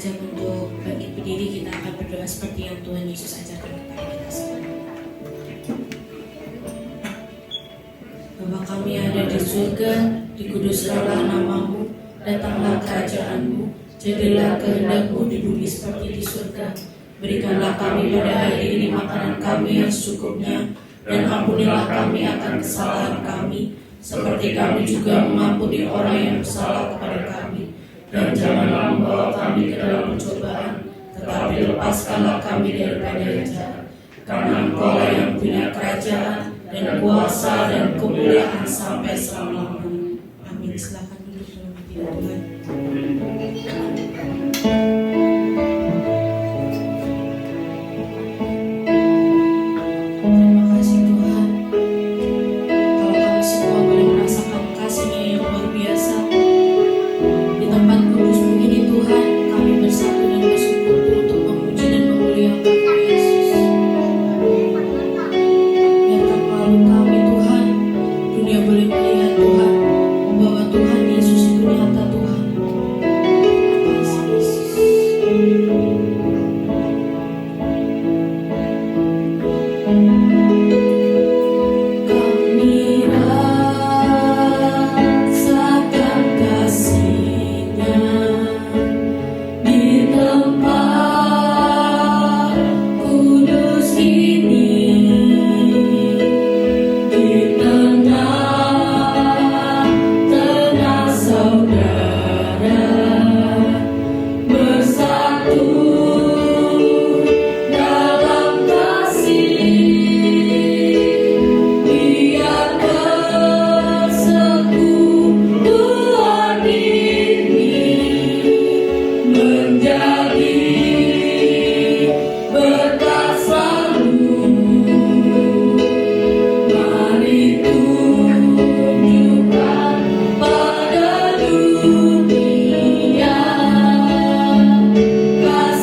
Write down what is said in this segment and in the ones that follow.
ajak untuk bangkit berdiri, kita akan berdoa seperti yang Tuhan Yesus ajarkan kepada kita semua. Bapa kami ada di surga, dikuduskanlah namamu, datanglah kerajaanmu, jadilah kehendak-Mu di bumi seperti di surga. Berikanlah kami pada hari ini makanan kami yang secukupnya, dan ampunilah kami akan kesalahan kami, seperti kami juga mengampuni orang yang bersalah kepada kami. Dan janganlah membawa kami ke dalam pencobaan, tetapi lepaskanlah kami daripada yang jahat. Karena Engkau yang punya kerajaan dan kuasa dan kemuliaan sampai selama-lamanya. Amin. Silakan duduk dalam hadirat Tuhan. Terima kasih Tuhan. Kalau kami semua boleh merasakan kasih-Nya yang luar biasa di tempat kudus begini Tuhan, kami bersatu dan bersekutu untuk memuji dan memuliakan Yesus. Biarkan melalui kami Tuhan, dunia boleh melihat Tuhan, bahwa Tuhan Yesus itu nyata Tuhan. Terima kasih Yesus. Kami rasakan kasih-Nya di tempat kudus ini, di tengah-tengah saudara bersatu dalam kasih. Biar persekutuan ini menjadi berkat selalu. Mari tunjukkan pada dunia kasih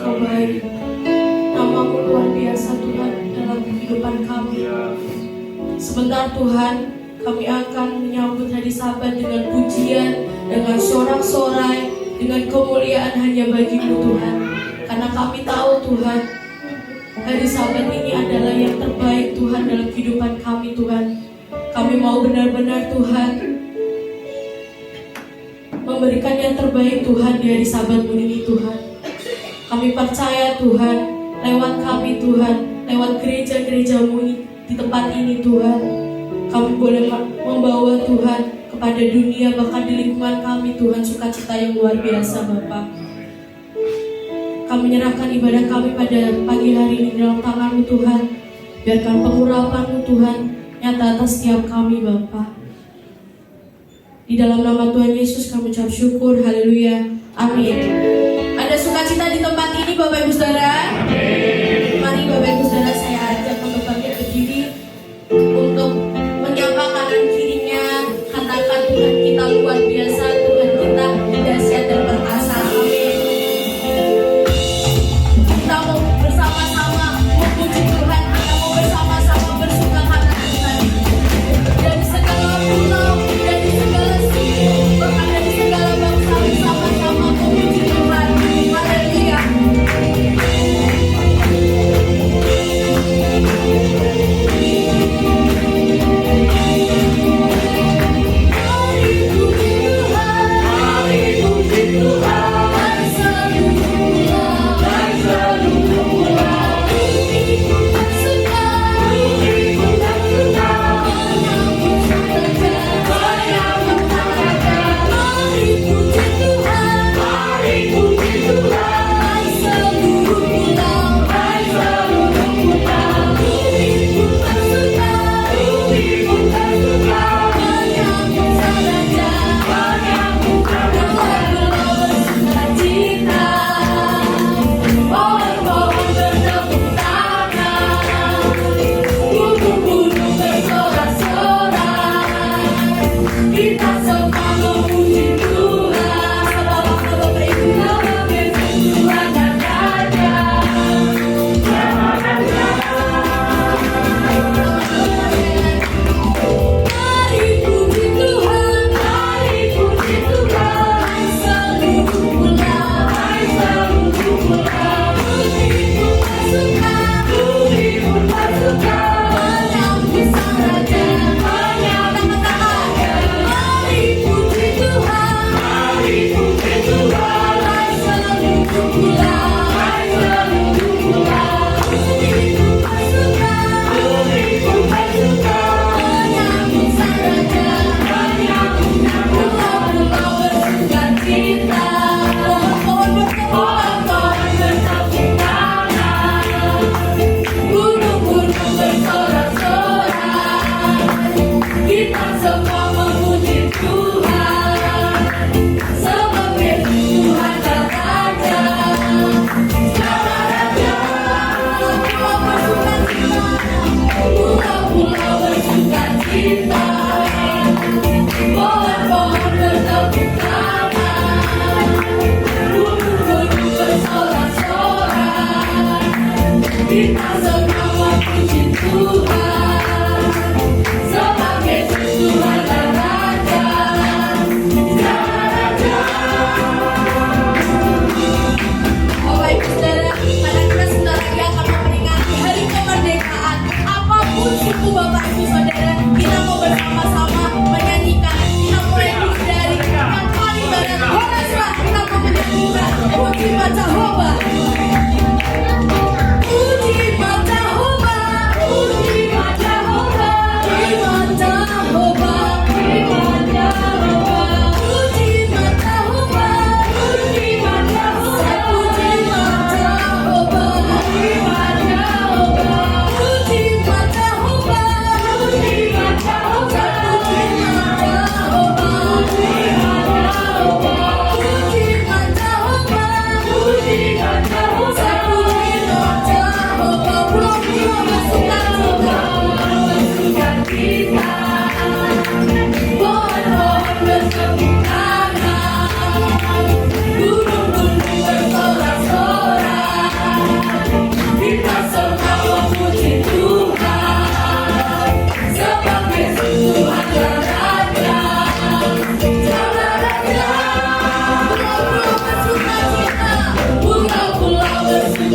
Engkau baik. Nama-Mu luar biasa Tuhan dalam kehidupan kami. Sebentar Tuhan, kami akan menyambut hari Sabat dengan pujian, dengan sorak-sorai, dengan kemuliaan hanya bagi-Mu Tuhan. Karena kami tahu Tuhan, hari Sabat ini adalah yang terbaik Tuhan dalam kehidupan kami Tuhan. Kami mau benar-benar Tuhan memberikan yang terbaik Tuhan di hari Sabat-Mu ini Tuhan. Kami percaya Tuhan, lewat kami Tuhan, lewat gereja-gereja-Mu di tempat ini Tuhan, kami boleh membawa Tuhan kepada dunia, bahkan di lingkungan kami Tuhan, sukacita yang luar biasa Bapa. Kami menyerahkan ibadah kami pada pagi hari ini dalam tangan-Mu Tuhan. Biarkan pengurapan-Mu Tuhan nyata atas setiap kami Bapa. Di dalam nama Tuhan Yesus kami ucap syukur, haleluya, amin. Ada sukacita di tempat ini Bapak Ibu Saudara? Mari Bapak Ibu Saudara saya ajak untuk bangkit berdiri, untuk menyapa kanan kirinya, katakan Tuhan kita luar biasa, Tuhan kita dahsyat dan perkasa, amin. Kita mau bersama-sama memuji Tuhan, kita mau bersama-sama bersuka karena Tuhan. Dari segala pulau, dari segala suku, bahkan dari segala bangsa, bersama-sama memuji Tuhan, haleluya. Puji Jehovah, puji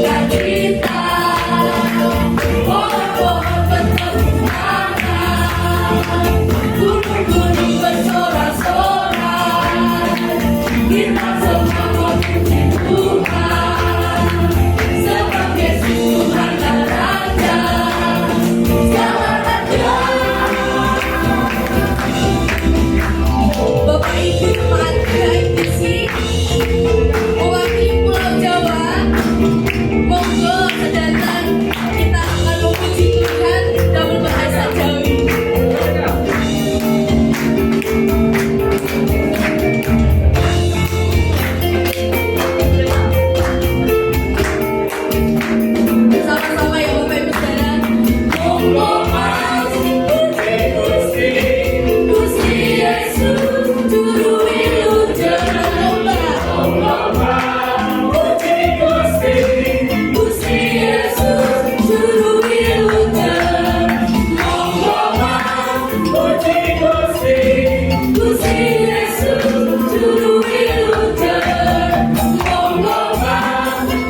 bersukacita. Pohon-pohon bertepuk tangan, gunung-gunung bersorak-sorai. Kita semua memuji Tuhan, sebab Yesus Tuhanlah Raja, segala raja. Bapak Ibu teman GIFDC mewakili Pulau Jawa, monggo sedanten kita akan memuji Tuhan dan berbahasa Jawi. Sama-sama ya Bapak Ibu saudara. Monggo puji Gusti, Gusti Yesus juru wilujeng. Monggo puji Gusti, Gusti Yesus juru wilujeng. Monggo puji Gusti, Gusti Yesus juru wilujeng. Monggo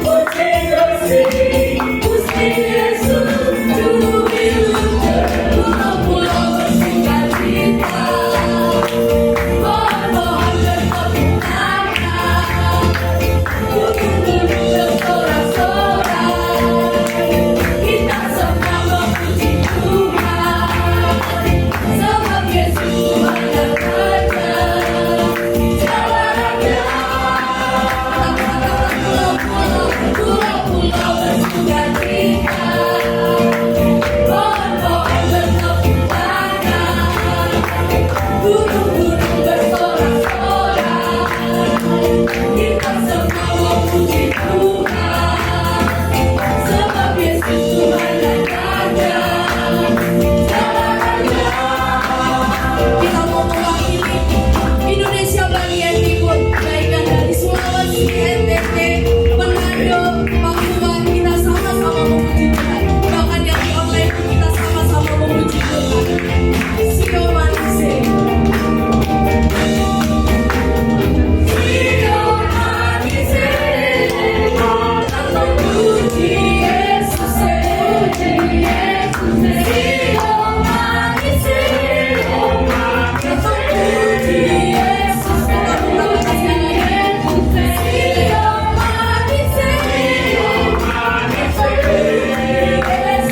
puji Gusti, Gusti Yesus juru wilujeng. Pulau-pulau bersukacita, pohon-pohon bertepuk tangan, gunung-gunung bersorak-sorai. Kita semua memuji Tuhan, sebab Yesus Tuhanlah Raja, segala raja. Pulau-pulau bersukacita, pohon-pohon bertepuk tangan, gunung-gunung bersorak-sorai. Kita semua memuji Tuhan, sebab Yesus Tuhanlah Raja, segala raja. Kita mau mewakili Indonesia bagian timur, baik yang dari Sulawesi, NTT, Manado, Papua. Kita sama-sama memuji Tuhan. Bahkan yang di online pun kita sama-sama memuji Tuhan. Sio manise, Sio manise, tanpa puji Yesus, puji Yesus. Sio manise, tanpa puji Yesus. Kita pulang sekali Yesus. Sio manise, tanpa puji Yesus, puji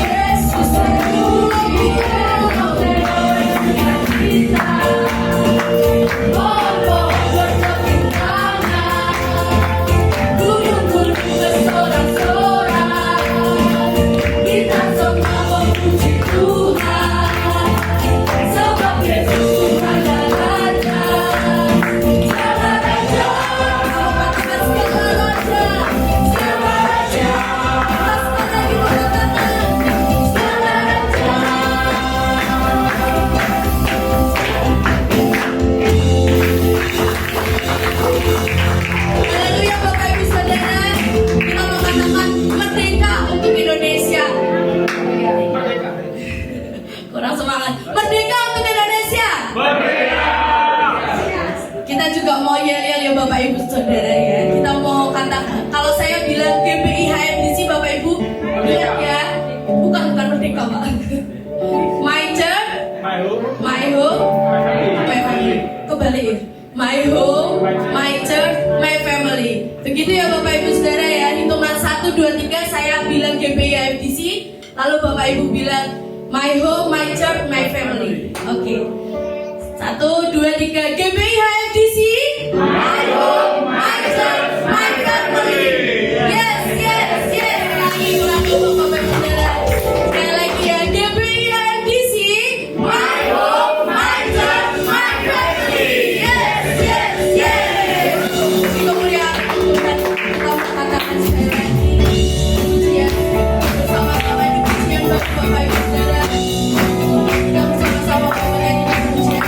Yesus. Sio manise, tanpa puji Yesus. Pohon-pohon bertepuk tangan, gunung-gunung bersorak-sorai. Kita semua memuji Tuhan, sebab Yesus Tuhanlah Raja, segala raja. Katakan segala raja, segala raja. Atas mana kita katakan segala raja. Haleluya Bapak Ibu Saudara, kita mengatakan merdeka untuk Indonesia. Kurang semangat. Merdeka untuk Indonesia. Kita juga mau yel-yel ya Bapak Ibu Saudara ya. Kita mau katakan, kalau saya bilang GPI HMDC Bapak Ibu, lihat ya. Bukan merdeka Pak. My church, my home, my family. Kembali ya. My home, my church, my family. Begitu ya Bapak Ibu Saudara ya. Hitungan 1, 2, 3 saya bilang GPI HMDC, lalu Bapak Ibu bilang my home, my church, my family. Oke. 1, 2, 3 GPI HMDC. My home, my church, my family. Yes, yes, yes. Ulangi Bapak Ibu Saudara. Sekali lagi ya, GPI HMDC. My home, my church, my family. Yes, yes, yes. Kemuliaan Tuhan, kita mengatakan sekali lagi pujian bersama-sama di pujian bagi Bapak Ibu Saudara. Kita bersama-sama memuji pujian.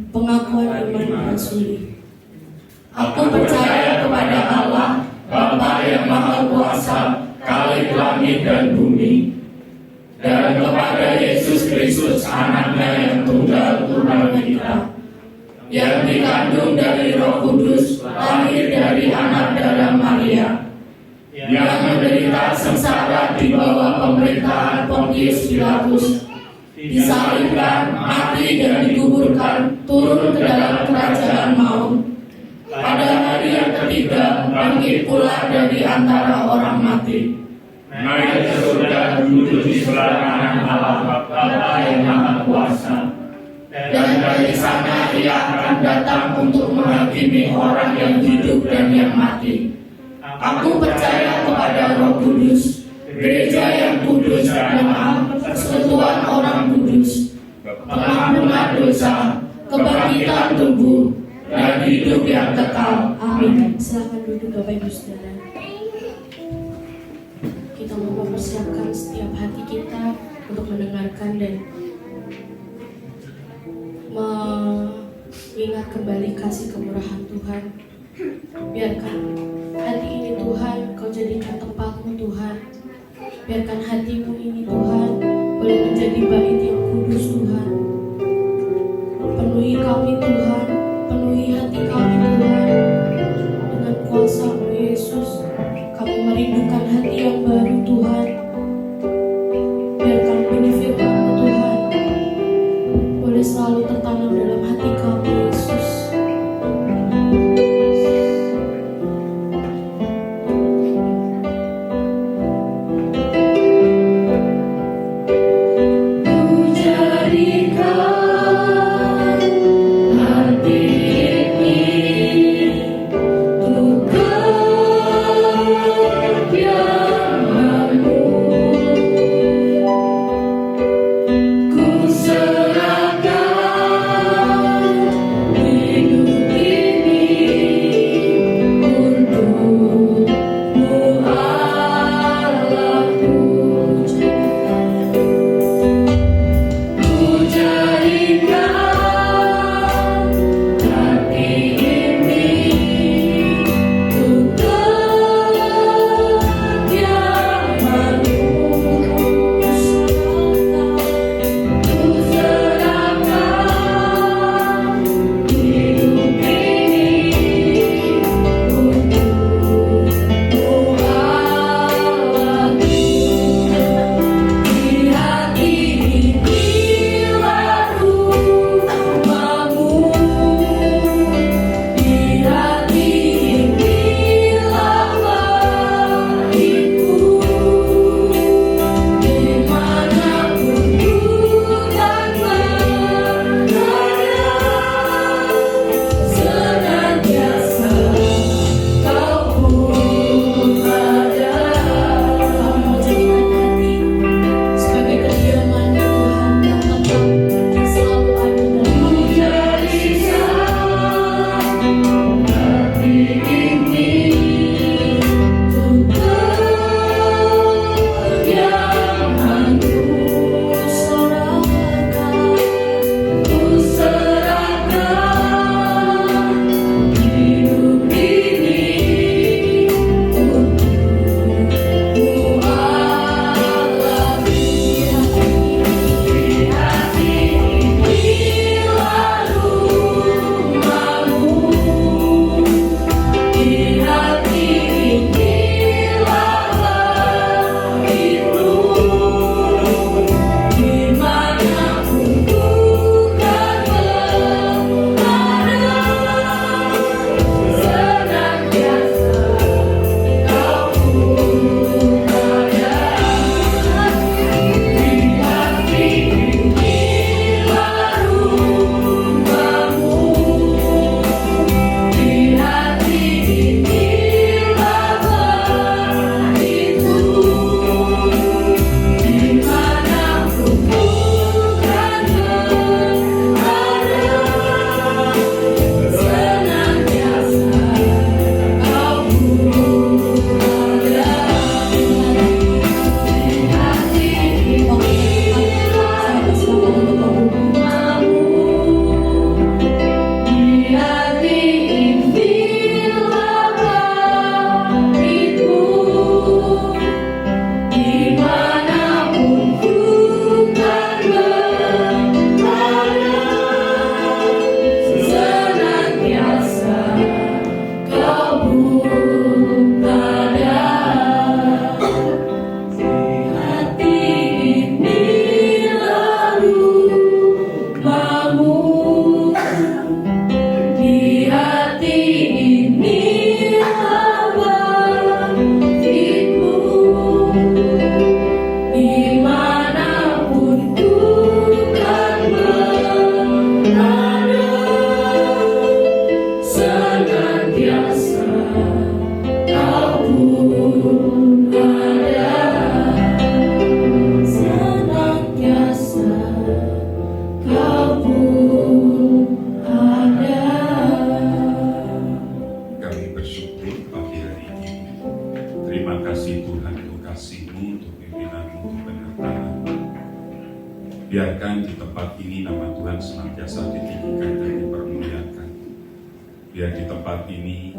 Pengakuan iman rasuli. Aku percaya kepada Allah, Bapa yang Maha Kuasa, Khalik langit dan bumi, dan kepada Yesus Kristus, Anaknya yang tunggal Tunggal kita, yang dikandung dari Roh Kudus, lahir dari anak darah Maria, yang menderita sengsara di bawah pemerintahan Pontius Pilatus, disalibkan, mati dan dikuburkan, turun ke dalam kerajaan maut. Pada hari yang ketiga, bangkit pula dari antara orang mati, naik ke surga, duduk di sebelah kanan Allah Bapa yang Maha Kuasa. Dan dari sana Ia akan datang untuk menghakimi orang yang hidup dan yang mati. Aku percaya kepada Roh Kudus, gereja yang kudus dan am, persekutuan orang kudus, pengampunan dosa, kebangkitan tubuh, dan hidup yang kekal. Amin. Silakan duduk Bapak Ibu Saudara. Kita mau mempersiapkan setiap hati kita untuk mendengarkan dan mengingat kembali kasih kemurahan Tuhan. Biarkan hati ini Tuhan Kau jadikan tempatmu Tuhan. Biarkan hatimu ini Tuhan boleh menjadi bait yang kudus Tuhan. Penuhi kami Tuhan, penuhi hati kami Tuhan dengan kuasa-Mu Yesus. Kami merindukan hati yang baru Tuhan. Biarkan benih firman-Mu Tuhan boleh selalu tertanam dalam hati kami Yesus. Ku jadikan Biar di tempat ini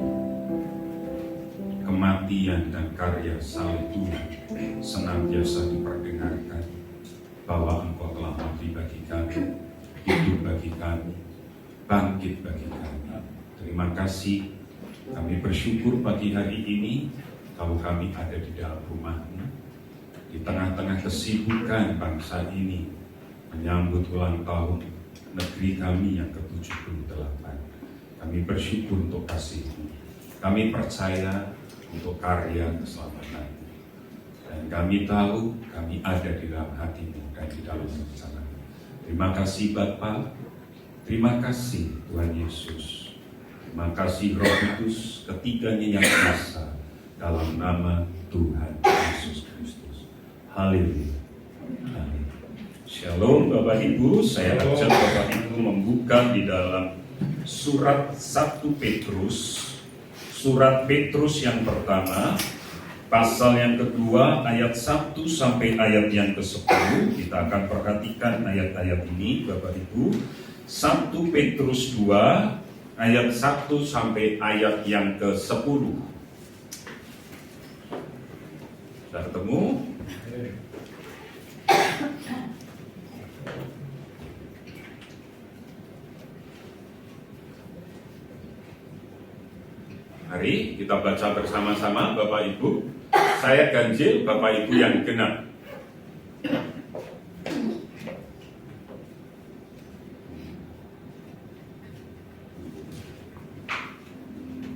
kematian dan karya salib Tuhan senantiasa diperdengarkan, bahwa Engkau telah mati bagi kami, hidup bagi kami, bangkit bagi kami. Terima kasih. Kami bersyukur pagi hari ini kalau kami ada di dalam rumah-Mu, di tengah-tengah kesibukan bangsa ini menyambut ulang tahun negeri kami yang ke-78. Kami bersyukur untuk kasih-Mu. Kami percaya untuk karya keselamatan. Dan kami tahu kami ada di dalam hati-Mu dan di dalam rencana. Terima kasih Bapa. Terima kasih Tuhan Yesus. Terima kasih Roh Kudus, ketiganya yang kuasa dalam nama Tuhan Yesus Kristus. Haleluya. Amin. Shalom Bapak Ibu, saya ajak Bapak Ibu membuka di dalam surat 1 Petrus. Surat Petrus yang pertama, pasal yang kedua, ayat 1 sampai ayat yang ke-10. Kita akan perhatikan ayat-ayat ini Bapak Ibu. 1 Petrus 2 ayat 1 sampai ayat yang ke-10. Sudah ketemu? Mari kita baca bersama-sama Bapak Ibu. Saya ganjil, Bapak Ibu yang genap.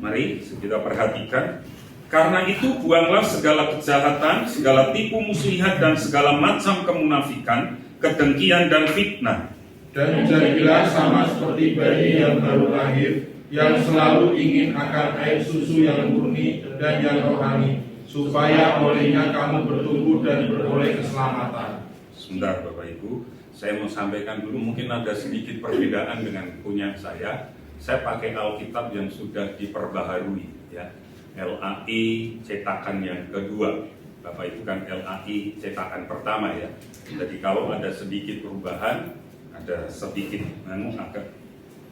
Mari kita perhatikan. Karena itu buanglah segala kejahatan, segala tipu muslihat dan segala macam kemunafikan, kedengkian dan fitnah. Dan jadilah sama seperti bayi yang baru lahir, yang selalu ingin akan air susu yang murni dan yang rohani, supaya olehnya kamu bertumbuh dan beroleh keselamatan. Sebentar Bapak Ibu, saya mau sampaikan dulu, mungkin ada sedikit perbedaan dengan punya saya. Saya pakai Alkitab yang sudah diperbaharui, ya. LAI cetakan yang kedua. Bapak Ibu kan LAI cetakan pertama, ya. Jadi kalau ada sedikit perubahan, ada sedikit agak,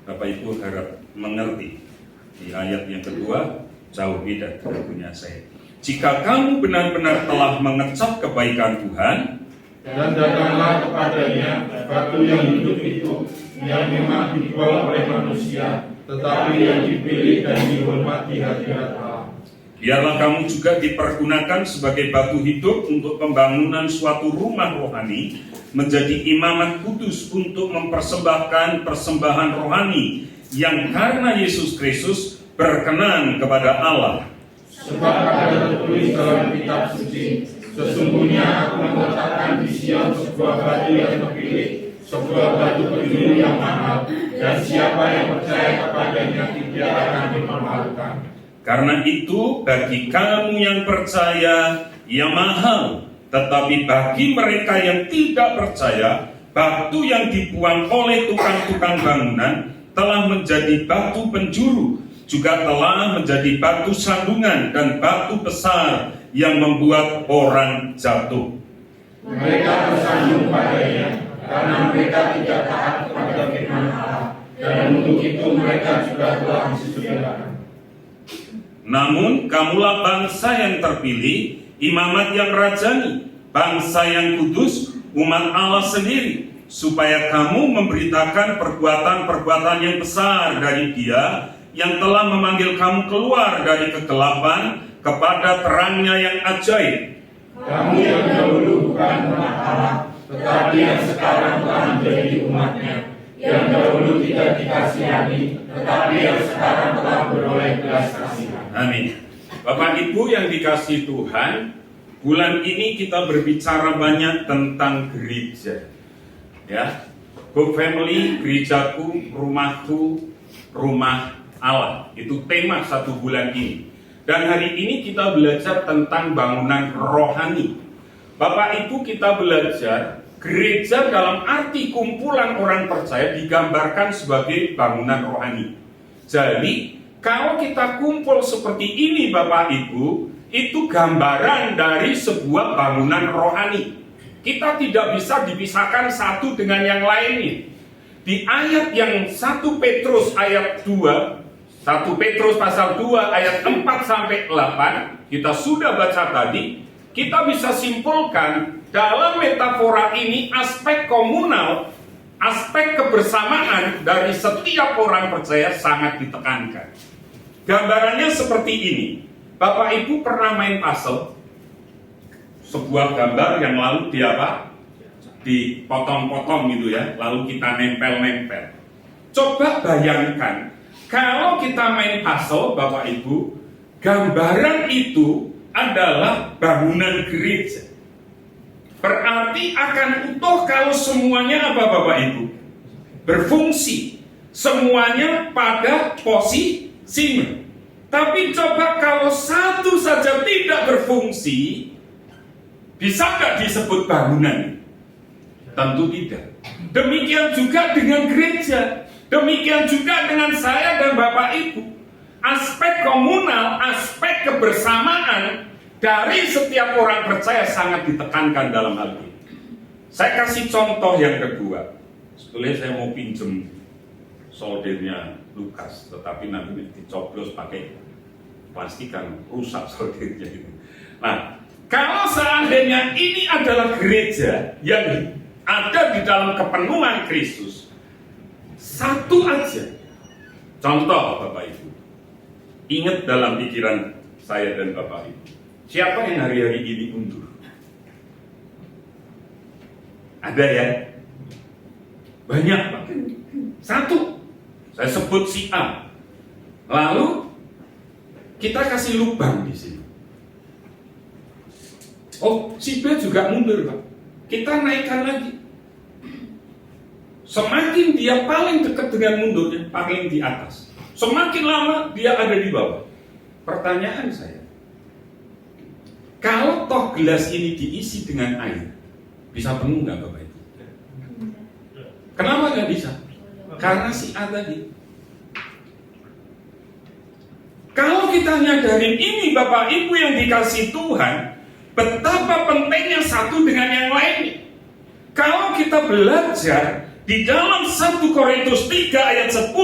Bapak Ibu harap mengerti. Di ayat yang kedua jauh beda dengan punya saya. Jika kamu benar-benar telah mengecap kebaikan Tuhan, dan datanglah kepadanya batu yang hidup itu, yang memang dibuang oleh manusia, tetapi yang dipilih dan dihormati hadirat Allah. Biarlah kamu juga dipergunakan sebagai batu hidup untuk pembangunan suatu rumah rohani, menjadi imamat kudus untuk mempersembahkan persembahan rohani yang karena Yesus Kristus berkenan kepada Allah. Sebab ada tertulis dalam kitab suci, sesungguhnya aku meletakkan di Sion sebuah batu yang terpilih, sebuah batu penjuru yang mahal, dan siapa yang percaya kepadanya tidak akan dipermalukan. Karena itu bagi kamu yang percaya ia mahal, tetapi bagi mereka yang tidak percaya, batu yang dibuang oleh tukang-tukang bangunan telah menjadi batu penjuru, juga telah menjadi batu sandungan dan batu besar yang membuat orang jatuh. Mereka tersandung padanya karena mereka tidak taat kepada firman Allah, dan untuk itu mereka juga telah disesatkan. Namun kamulah bangsa yang terpilih, imamat yang rajani, bangsa yang kudus, umat Allah sendiri, supaya kamu memberitakan perbuatan-perbuatan yang besar dari Dia yang telah memanggil kamu keluar dari kegelapan kepada terangnya yang ajaib. Kamu yang dahulu bukan umat Allah, tetapi yang sekarang telah menjadi umatnya, yang dahulu tidak dikasihani, tetapi yang sekarang telah beroleh belas kasihan. Amin. Bapak Ibu yang dikasihi Tuhan, bulan ini kita berbicara banyak tentang gereja. Ya, Hope Family, gerejaku, rumahku, rumah Allah. Itu tema satu bulan ini. Dan hari ini kita belajar tentang bangunan rohani. Bapak Ibu, kita belajar gereja dalam arti kumpulan orang percaya digambarkan sebagai bangunan rohani. Jadi kalau kita kumpul seperti ini Bapak Ibu, itu gambaran dari sebuah bangunan rohani. Kita tidak bisa dipisahkan satu dengan yang lainnya. Di ayat yang 1 Petrus ayat 2, 1 1 Petrus pasal 2 ayat 4 sampai 8 kita sudah baca tadi. Kita bisa simpulkan dalam metafora ini aspek komunal, aspek kebersamaan dari setiap orang percaya sangat ditekankan. Gambarannya seperti ini. Bapak Ibu pernah main puzzle? Sebuah gambar yang lalu dipotong-potong gitu ya, lalu kita nempel-nempel. Coba bayangkan, kalau kita main puzzle, Bapak Ibu, gambaran itu adalah bangunan gereja. Berarti akan utuh kalau semuanya apa Bapak Ibu? Berfungsi. Semuanya pada posisinya. Tapi coba kalau satu saja tidak berfungsi, bisa nggak disebut bangunan? Tentu tidak. Demikian juga dengan gereja. Demikian juga dengan saya dan Bapak Ibu. Aspek komunal, aspek kebersamaan dari setiap orang percaya sangat ditekankan dalam hal ini. Saya kasih contoh yang kedua. Sebetulnya saya mau pinjem soldernya Lukas, tetapi nanti dicoblos pakai plastik kan rusak soldernya itu. Nah, kalau seandainya ini adalah gereja yang ada di dalam kepenuhan Kristus, satu aja contoh Bapak Ibu, ingat dalam pikiran saya dan Bapak Ibu, siapa yang hari-hari ini undur? Ada ya? Banyak Pak. Satu, saya sebut si A. Lalu kita kasih lubang di sini. Oh, si B juga mundur Pak. Kita naikkan lagi. Semakin dia paling dekat dengan mundurnya, paling di atas. Semakin lama dia ada di bawah. Pertanyaan saya, kalau toh gelas ini diisi dengan air, bisa penuh nggak Bapak Ibu? Kenapa nggak bisa? Karena si A tadi. Kalau kita nyadarin ini Bapak Ibu yang dikasih Tuhan, betapa pentingnya satu dengan yang lain. Kalau kita belajar di dalam 1 Korintus 3 ayat 10,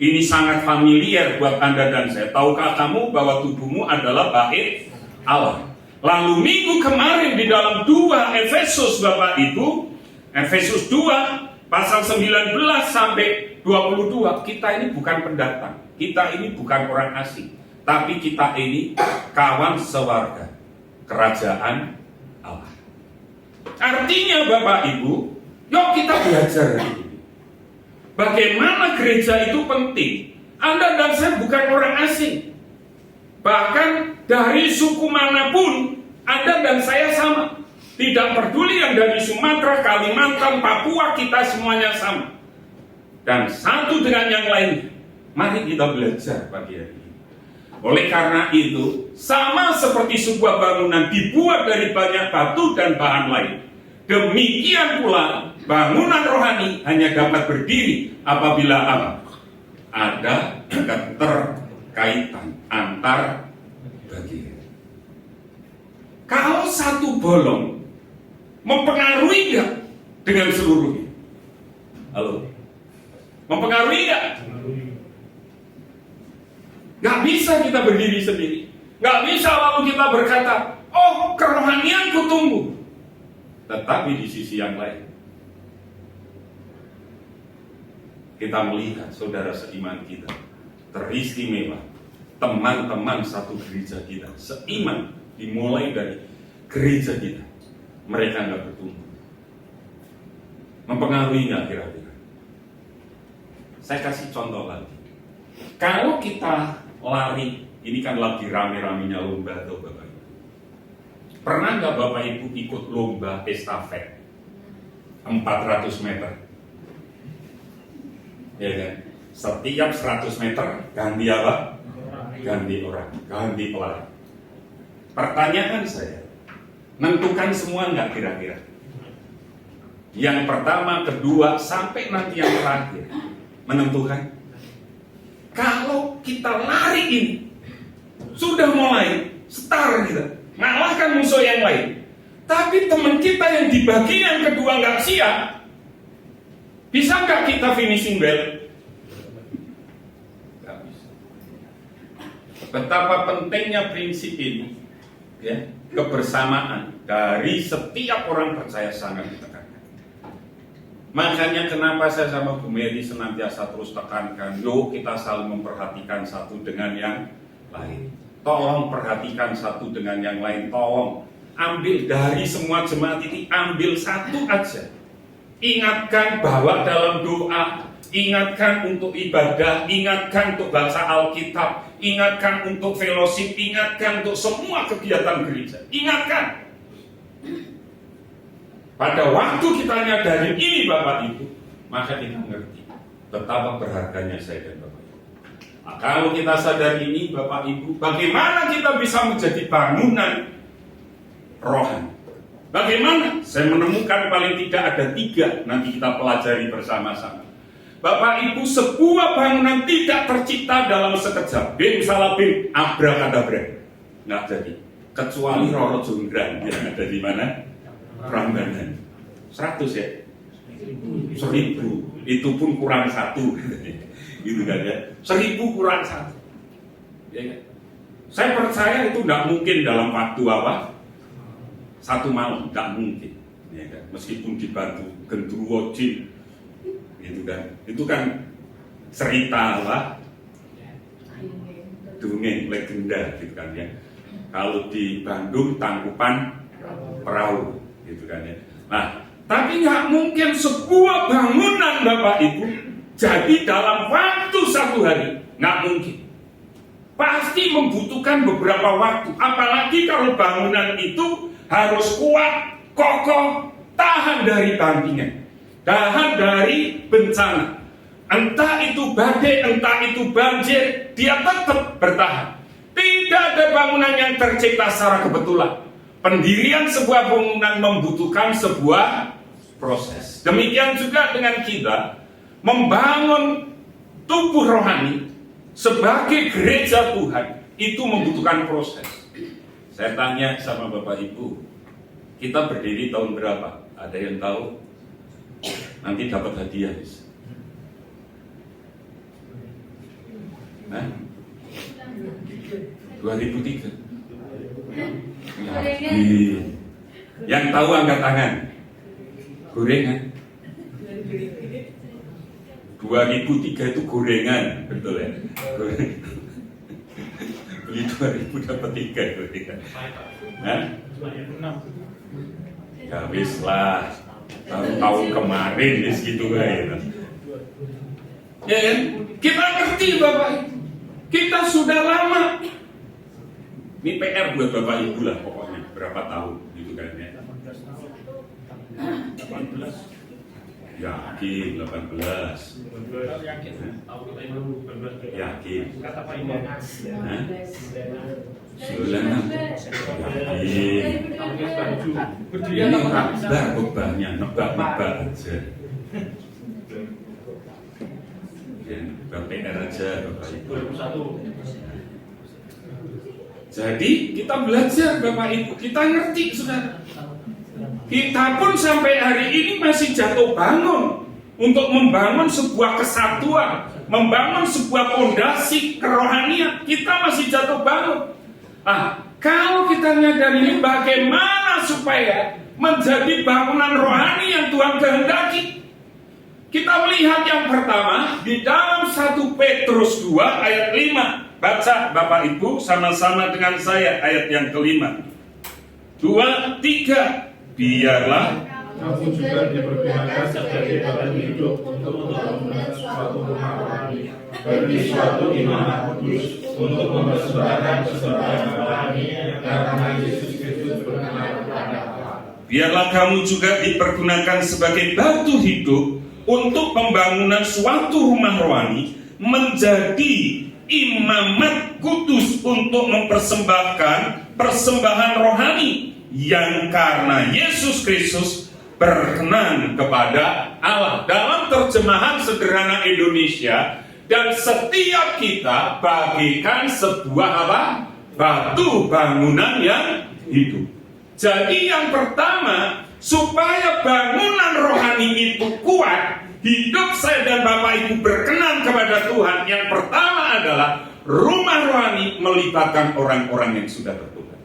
ini sangat familiar buat Anda dan saya. Tahukah kamu bahwa tubuhmu adalah bait Allah? Lalu minggu kemarin di dalam 2 Efesus Bapak Ibu, Efesus 2 pasal 19 sampai 22, kita ini bukan pendatang, kita ini bukan orang asing, tapi kita ini kawan sewarga kerajaan Allah. Artinya Bapak Ibu, yuk kita belajar ini. Bagaimana gereja itu penting. Anda dan saya bukan orang asing. Bahkan dari suku manapun, Anda dan saya sama. Tidak peduli yang dari Sumatera, Kalimantan, Papua, kita semuanya sama. Dan satu dengan yang lain. Mari kita belajar pagi hari ini. Oleh karena itu, sama seperti sebuah bangunan dibuat dari banyak batu dan bahan lain, demikian pula bangunan rohani hanya dapat berdiri apabila apa? Ada keterkaitan antar bagian. Kalau satu bolong mempengaruhi nggak dengan seluruhnya? Halo? Mempengaruhi nggak? Nggak bisa kita berdiri sendiri. Nggak bisa lalu kita berkata, oh kerohanianku tumbuh. Tetapi di sisi yang lain, kita melihat saudara seiman kita teristimewa, teman-teman satu gereja kita seiman, dimulai dari gereja kita, mereka nggak bertumbuh. Mempengaruhi nggak kira-kira? Saya kasih contoh lagi. Kalau kita lari, ini kan lagi rame-ramenya lomba tuh Bapak Ibu. Pernah nggak Bapak Ibu ikut lomba estafet 400 meter? Ya kan? Setiap 100 meter ganti apa? Ganti orang, ganti pelari. Pertanyaan saya, nentukan semua nggak kira-kira? Yang pertama, kedua, sampai nanti yang terakhir menentukan. Kalau kita lari ini sudah mulai start kita, mengalahkan musuh yang lain, tapi teman kita yang di bagian kedua nggak siap, bisa nggak kita finishing bell? Nggak bisa. betapa pentingnya prinsip ini, ya, kebersamaan dari setiap orang percaya sangat ditekankan. Makanya kenapa saya sama Bu Mary senantiasa terus tekankan, yuk kita saling memperhatikan satu dengan yang lain. Tolong perhatikan satu dengan yang lain, tolong ambil dari semua jemaat ini, ambil satu aja. Ingatkan bahwa dalam doa, ingatkan untuk ibadah, ingatkan untuk baca Alkitab, ingatkan untuk fellowship, ingatkan untuk semua kegiatan gereja. Ingatkan. Pada waktu kita nyadari ini Bapak Ibu, maka kita mengerti betapa berharganya saya dan Bapak Ibu. Nah, kalau kita sadar ini Bapak Ibu, bagaimana kita bisa menjadi bangunan rohani? Bagaimana? Saya menemukan paling tidak ada 3, nanti kita pelajari bersama-sama. Bapak Ibu, sebuah bangunan tidak tercipta dalam sekejap. Bim salah bim, abrakadabra. Nggak jadi. Kecuali Roro Jonggrang yang ada di mana? Prambanan. 100 ya? 1000. Itu pun kurang 1. Gitu kan ya? 1000 kurang 1. Ya, kan? Saya percaya itu nggak mungkin dalam waktu apa? 1 malam, nggak mungkin. Ya, kan? Meskipun dibantu genderuwo jin, gitu kan? Itu kan cerita lah, dongeng legenda, gitu kan ya. Kalau di Bandung Tangkupan Perahu, gitu kan ya. Nah, tapi nggak mungkin sebuah bangunan Bapak Ibu jadi dalam waktu 1 hari, nggak mungkin. Pasti membutuhkan beberapa waktu, apalagi kalau bangunan itu harus kuat, kokoh, tahan dari bantingan, tahan dari bencana. Entah itu badai, entah itu banjir, dia tetap bertahan. Tidak ada bangunan yang tercipta secara kebetulan. Pendirian sebuah bangunan membutuhkan sebuah proses. Demikian juga dengan kita membangun tubuh rohani sebagai gereja Tuhan, itu membutuhkan proses. Saya tanya sama Bapak Ibu, kita berdiri tahun berapa? Ada yang tahu? Nanti dapat hadiah. Nah, 2003. Yang tahu angkat tangan. Gorengan. 2003 itu gorengan, betul ya? Beli 2000 dapat 3 gorengan. Hah? Ya wis lah. Tahun kemarin wis gitu kan. Ya kan? Kita ngerti Bapak Ibu. Kita sudah lama. Ini PR buat Bapak Ibu lah pokoknya. Berapa tahun gitu kan ya. 18. Yakin 18. Yakin. Kata Pak Imam. 96. Yakin. Ini kabar bebannya, nebak-nebak aja. Ya, PR aja Bapak Ibu. 2001. Jadi kita belajar Bapak Ibu, kita ngerti saudara. Kita pun sampai hari ini masih jatuh bangun untuk membangun sebuah kesatuan, membangun sebuah fondasi kerohanian. Kita masih jatuh bangun. Nah, kalau kita nyadar ini, bagaimana supaya menjadi bangunan rohani yang Tuhan kehendaki? Kita melihat yang pertama di dalam 1 Petrus 2 ayat 5. Baca Bapak Ibu sama-sama dengan saya ayat yang kelima. 2, 3. Biarlah Kamu juga dipergunakan sebagai bahan hidup untuk membangun suatu rumah rohani, bagi suatu iman kudus, untuk mempersembahkan persembahan rohani karena Yesus Kristus berkenan kepada Allah. Biarlah kamu juga dipergunakan sebagai batu hidup untuk pembangunan suatu rumah rohani, menjadi imamat kudus untuk mempersembahkan persembahan rohani yang karena Yesus Kristus berkenan kepada Allah. Dalam terjemahan sederhana Indonesia, dan setiap kita bagikan sebuah apa? Batu bangunan yang hidup. Jadi yang pertama, supaya bangunan rohani itu kuat, hidup saya dan Bapak Ibu berkenan kepada Tuhan, yang pertama adalah rumah rohani melibatkan orang-orang yang sudah bertobat.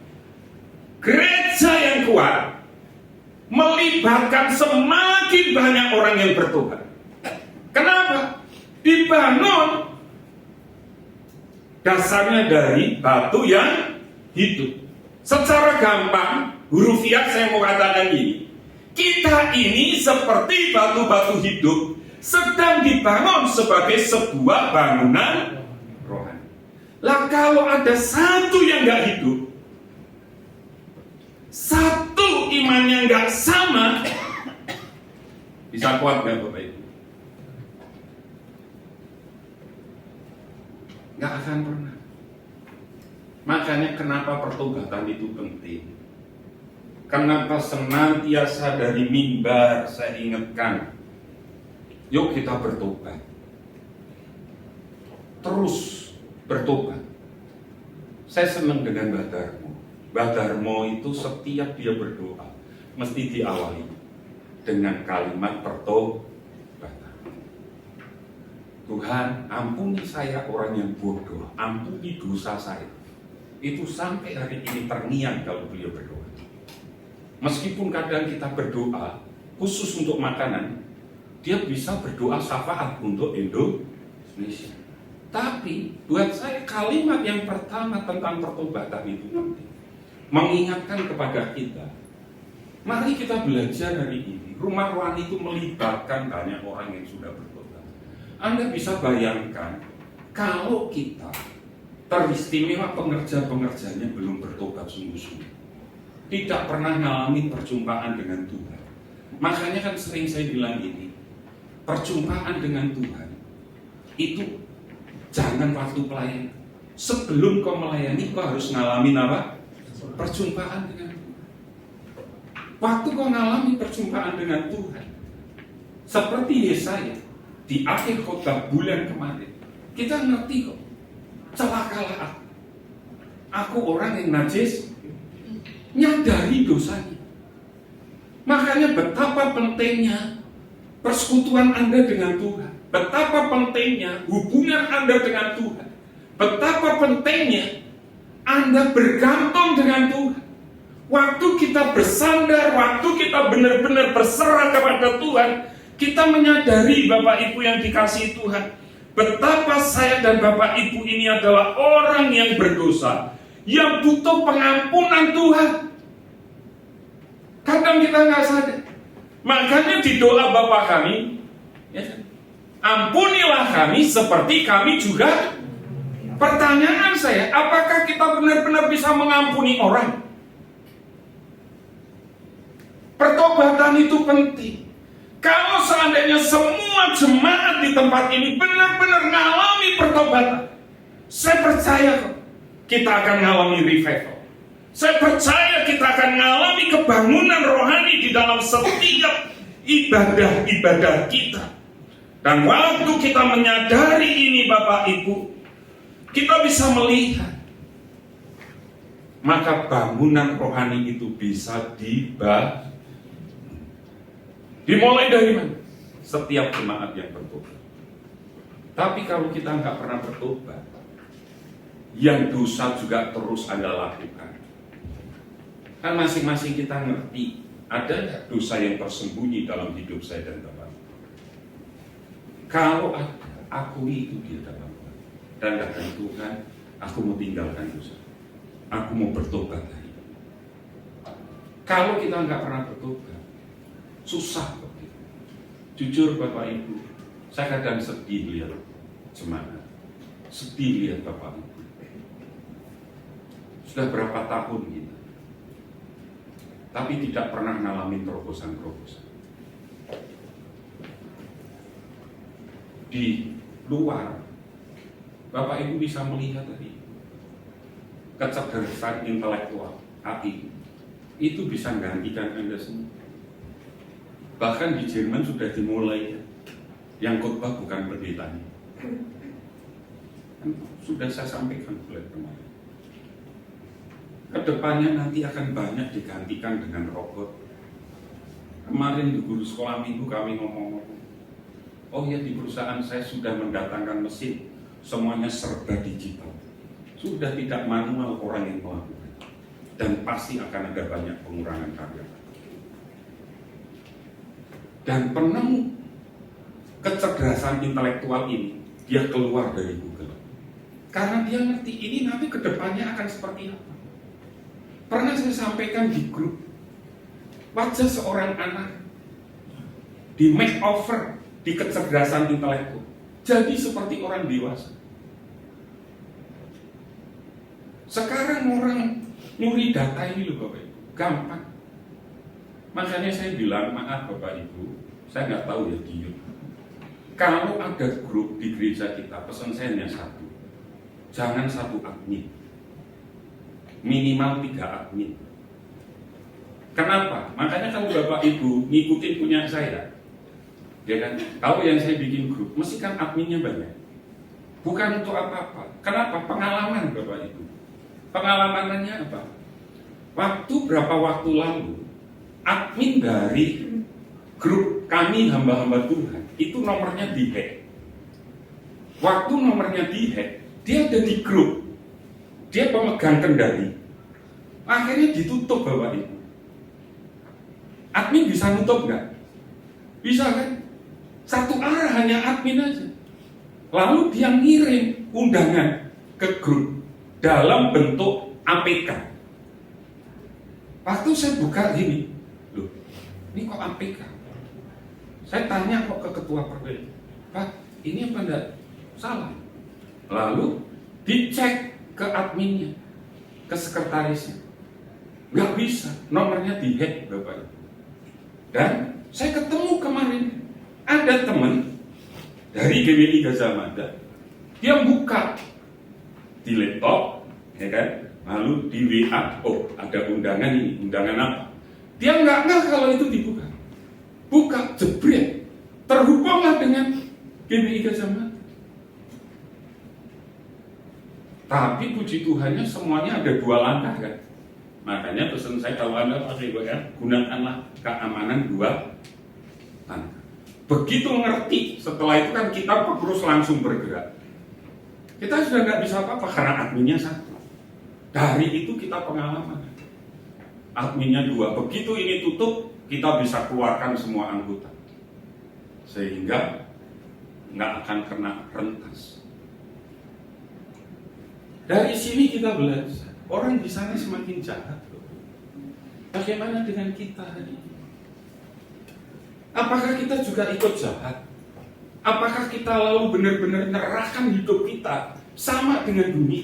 Gereja yang kuat melibatkan semakin banyak orang yang bertobat. Kenapa? Dibangun dasarnya dari batu yang hidup. Secara gampang, hurufiah saya mau katakan ini, kita ini seperti batu-batu hidup sedang dibangun sebagai sebuah bangunan rohani. Lah kalau ada satu yang nggak hidup, satu imannya nggak sama, bisa kuat nggak Bapak Ibu? Nggak akan pernah. Makanya kenapa pertobatan itu penting. Kenapa senantiasa dari mimbar saya ingatkan, yuk kita bertobat. Terus bertobat. Saya senang dengan Mbak Darmo. Mbak Darmo itu setiap dia berdoa mesti diawali dengan kalimat pertobatan. Tuhan, ampuni saya orang yang bodoh, ampuni dosa saya. Itu sampai hari ini terngiang kalau beliau berdoa. Meskipun kadang kita berdoa khusus untuk makanan, dia bisa berdoa syafaat untuk Indonesia. Tapi buat saya kalimat yang pertama tentang pertobatan itu penting. Mengingatkan kepada kita, mari kita belajar hari ini. Rumah rohani itu melibatkan banyak orang yang sudah bertobat. Anda bisa bayangkan kalau kita teristimewa pengerja-pengerjanya belum bertobat sungguh-sungguh, tidak pernah mengalami perjumpaan dengan Tuhan. Makanya kan sering saya bilang ini, perjumpaan dengan Tuhan itu jangan waktu pelayanan. Sebelum kau melayani, kau harus ngalamin apa? Perjumpaan dengan Tuhan. Waktu kau ngalami perjumpaan dengan Tuhan, seperti Yesaya di akhir khotbah bulan kemarin, kita ngerti kok, celakalah aku orang yang najis, nyadari dosanya. Makanya betapa pentingnya persekutuan Anda dengan Tuhan, betapa pentingnya hubungan Anda dengan Tuhan, betapa pentingnya Anda bergantung dengan Tuhan. Waktu kita bersandar, waktu kita benar-benar berserah kepada Tuhan, kita menyadari Bapak Ibu yang dikasihi Tuhan, betapa saya dan Bapak Ibu ini adalah orang yang berdosa, yang butuh pengampunan Tuhan. Kadang kita nggak sadar. Makanya di doa Bapa kami, ya, ampunilah kami seperti kami juga. Pertanyaan saya, apakah kita benar-benar bisa mengampuni orang? Pertobatan itu penting. Kalau seandainya semua jemaat di tempat ini benar-benar mengalami pertobatan, saya percaya kita akan mengalami revival. Saya percaya kita akan mengalami kebangunan rohani di dalam setiap ibadah-ibadah kita. Dan waktu kita menyadari ini Bapak Ibu, kita bisa melihat, maka bangunan rohani itu bisa dimulai dari mana? Setiap jemaat yang bertobat. Tapi kalau kita nggak pernah bertobat, yang dosa juga terus Anda lakukan, kan masing-masing kita ngerti, ada nggak dosa yang tersembunyi dalam hidup saya dan Bapak? Kalau ada, akui itu di dalam Tuhan. Dan katakan Tuhan, aku mau tinggalkan dosa, aku mau bertobat hari ini. Kalau kita nggak pernah bertobat, susah kok. Jujur Bapak Ibu, saya kadang sedih lihat jemaat, sedih lihat Bapak Ibu. Sudah berapa tahun kita, tapi tidak pernah ngalamin terobosan-terobosan. Di luar, Bapak Ibu bisa melihat tadi, kecerdasan intelektual, hati, itu bisa menggantikan Anda semua. Bahkan di Jerman sudah dimulai, yang khotbah bukan pendetanya. Sudah saya sampaikan bulan kemarin. Kedepannya nanti akan banyak digantikan dengan robot. Kemarin di guru sekolah minggu kami ngomong-ngomong, Oh ya, di perusahaan saya sudah mendatangkan mesin, semuanya serba digital. Sudah tidak manual orang yang melakukan. Dan pasti akan ada banyak pengurangan karyawan. Dan penemu kecerdasan intelektual ini, dia keluar dari Google. Karena dia ngerti ini nanti kedepannya akan seperti apa. Pernah saya sampaikan di grup, wajah seorang anak di makeover di kecerdasan intelektual, jadi seperti orang dewasa. Sekarang orang nyuri data ini loh Bapak Ibu, gampang. Makanya saya bilang, maaf Bapak Ibu, saya nggak tahu ya di YouTube. Kalau ada grup di gereja kita, pesan saya hanya satu, jangan satu admin, minimal 3 admin. Kenapa? Makanya kalau Bapak Ibu ngikutin punya saya, ya kan, kalau yang saya bikin grup, mesti kan adminnya banyak. Bukan untuk apa-apa. Kenapa? Pengalaman Bapak Ibu. Pengalamannya apa? Berapa waktu lalu, admin dari grup kami hamba-hamba Tuhan, itu nomornya dihack. Waktu nomornya dihack, dia ada di grup, dia pemegang kendali. Akhirnya ditutup Bapak Ibu. Admin bisa nutup nggak? Bisa kan? Satu arah, hanya admin aja. Lalu dia ngirim undangan ke grup dalam bentuk APK. Waktu saya buka gini, loh, ini kok APK? Saya tanya kok ke ketua perwira, Pak, ini apa enggak salah? Lalu dicek ke adminnya, ke sekretarisnya, nggak bisa, nomornya dihack Bapak. Dan saya ketemu kemarin, ada teman dari GBI Gajah Mada, dia buka di laptop, ya kan? Lalu di WA, oh ada undangan ini, undangan apa? Dia nggak kalau itu dibuka. Buka, jebret, terhubunglah dengan GBI Gajah Mada. Tapi puji Tuhannya semuanya ada 2 langkah kan. Makanya pesan saya kalau Anda pakai WA, gunakanlah keamanan 2 langkah. Begitu ngerti, setelah itu kan kita terus langsung bergerak. Kita sudah nggak bisa apa-apa karena adminnya 1. Dari itu kita pengalaman. Adminnya 2. Begitu ini tutup, kita bisa keluarkan semua anggota. Sehingga nggak akan kena rentas. Dari sini kita belajar. Orang di sana semakin jahat. Bagaimana dengan kita hari ini? Apakah kita juga ikut jahat? Apakah kita lalu benar-benar menyerahkan hidup kita sama dengan dunia?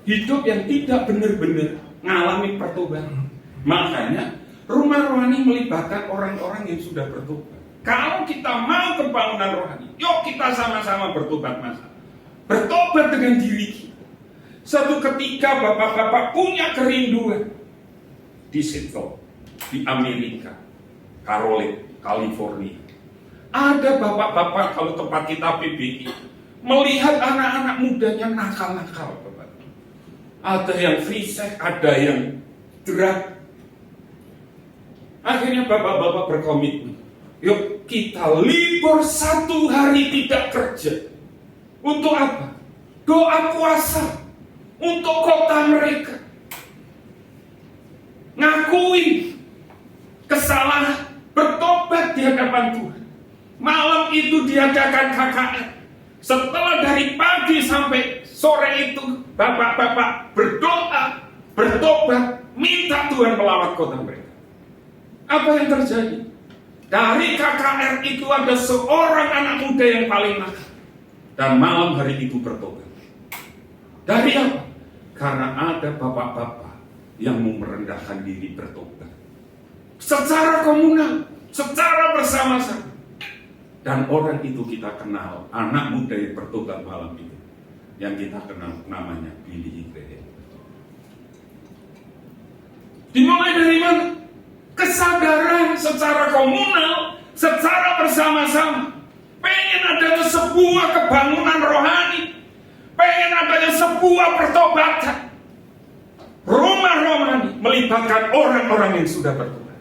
Hidup yang tidak benar-benar mengalami pertobatan. Makanya rumah rohani melibatkan orang-orang yang sudah bertobat. Kalau kita mau pembangunan rohani, yuk kita sama-sama bertobat masa. Bertobat dengan diri kita. Satu ketika bapak-bapak punya kerinduan di Seattle, di Amerika, California. Ada bapak-bapak kalau tempat kita PBI melihat anak-anak mudanya nakal-nakal, Bapak. Ada yang free sex, ada yang drug. Akhirnya bapak-bapak berkomitmen, yuk kita libur 1 hari tidak kerja. Untuk apa? Doa puasa untuk kota mereka. Ngakui kesalahan, bertobat di hadapan Tuhan. Malam itu diadakan KKR. Setelah dari pagi sampai sore itu bapak-bapak berdoa, bertobat, minta Tuhan melawat kota mereka. Apa yang terjadi? Dari KKR itu ada seorang anak muda yang paling nakal. Dan malam hari itu bertobat. Dari apa? Karena ada bapak-bapak yang mau merendahkan diri bertobat. Secara komunal, secara bersama-sama. Dan orang itu kita kenal, anak muda yang bertobat malam itu. Yang kita kenal namanya Billy Graham. Dimulai dari mana? Kesadaran secara komunal, secara bersama-sama. Pengen adanya sebuah kebangunan rohani. Pengen adanya sebuah pertobatan. Rumah rohani melibatkan orang-orang yang sudah bertobat.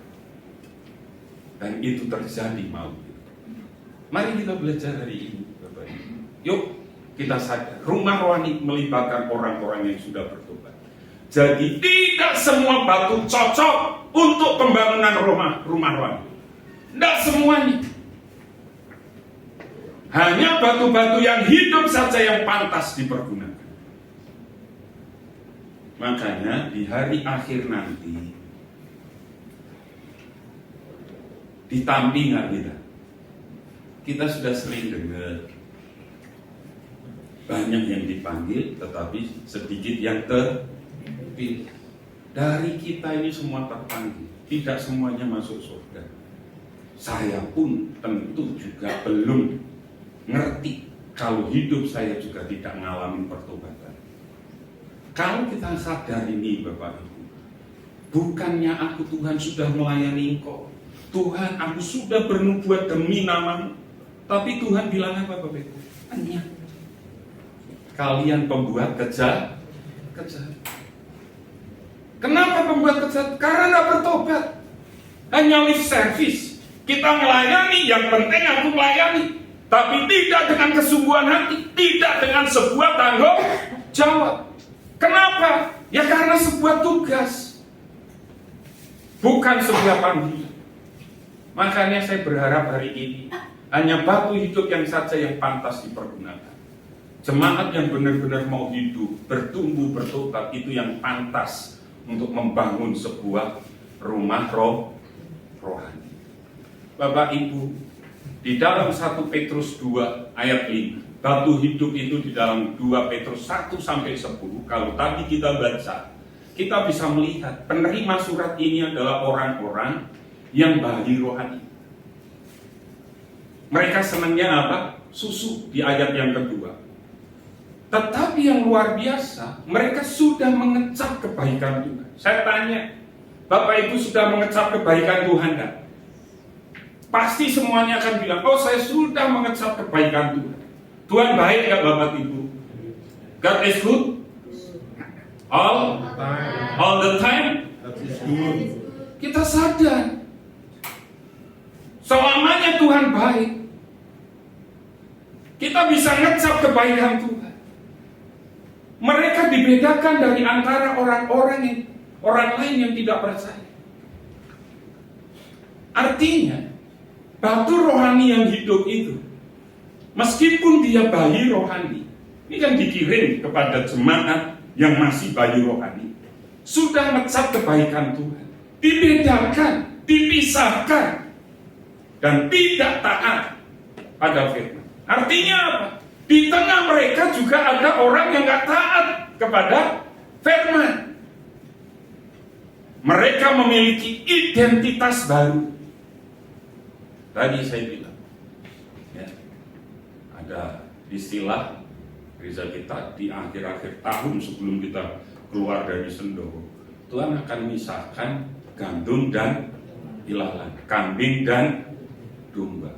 Dan itu terjadi malam itu. Mari kita belajar hari ini, Bapak Ibu. Yuk kita sadar, rumah rohani melibatkan orang-orang yang sudah bertobat. Jadi tidak semua batu cocok untuk pembangunan rumah rohani. Tidak semuanya. Hanya batu-batu yang hidup saja yang pantas dipergunakan. Makanya di hari akhir nanti ditampingan kita sudah sering dengar banyak yang dipanggil tetapi sedikit yang terpilih. Dari kita ini semua terpanggil, tidak semuanya masuk surga. Saya pun tentu juga belum ngerti kalau hidup saya juga tidak mengalami pertobatan. Kalau kita sadar ini Bapak Ibu, bukannya aku Tuhan sudah melayani engkau, Tuhan aku sudah bernubuat demi nama-Mu, tapi Tuhan bilang apa Bapak Ibu? Hanya kalian pembuat kejahatan. Kenapa pembuat kejahatan? Karena tidak bertobat. Hanya lip service. Kita melayani, yang penting aku melayani, tapi tidak dengan kesungguhan hati, tidak dengan sebuah tanggung jawab. Kenapa? Ya karena sebuah tugas, bukan sebuah panggilan. Makanya saya berharap hari ini hanya batu hidup yang saja yang pantas dipergunakan. Jemaat yang benar-benar mau hidup, bertumbuh, bertobat, itu yang pantas untuk membangun sebuah rumah rohani. Bapak Ibu, di dalam 1 Petrus 2 ayat 5, batu hidup itu di dalam 2 Petrus 1 sampai 10. Kalau tadi kita baca, kita bisa melihat penerima surat ini adalah orang-orang yang bayi rohani. Mereka senangnya apa? Susu di ayat yang kedua. Tetapi yang luar biasa, mereka sudah mengecap kebaikan Tuhan. Saya tanya, Bapak Ibu sudah mengecap kebaikan Tuhan kan? Pasti semuanya akan bilang, oh saya sudah mengecap kebaikan Tuhan. Tuhan baik ya Bapak Ibu? God is good all the time. Kita sadar selamanya Tuhan baik. Kita bisa ngecap kebaikan Tuhan. Mereka dibedakan dari antara orang lain yang tidak percaya. Artinya batu rohani yang hidup itu, meskipun dia bayi rohani, ini kan dikirim kepada jemaat yang masih bayi rohani, sudah ngecap kebaikan Tuhan, dibedakan, dipisahkan, dan tidak taat pada firman. Artinya apa? Di tengah mereka juga ada orang yang gak taat kepada firman. Mereka memiliki identitas baru. Tadi saya bilang, ya, ada istilah gereja kita di akhir-akhir tahun sebelum kita keluar dari Sendoro, Tuhan akan memisahkan gandum dan ilalang, kambing dan domba.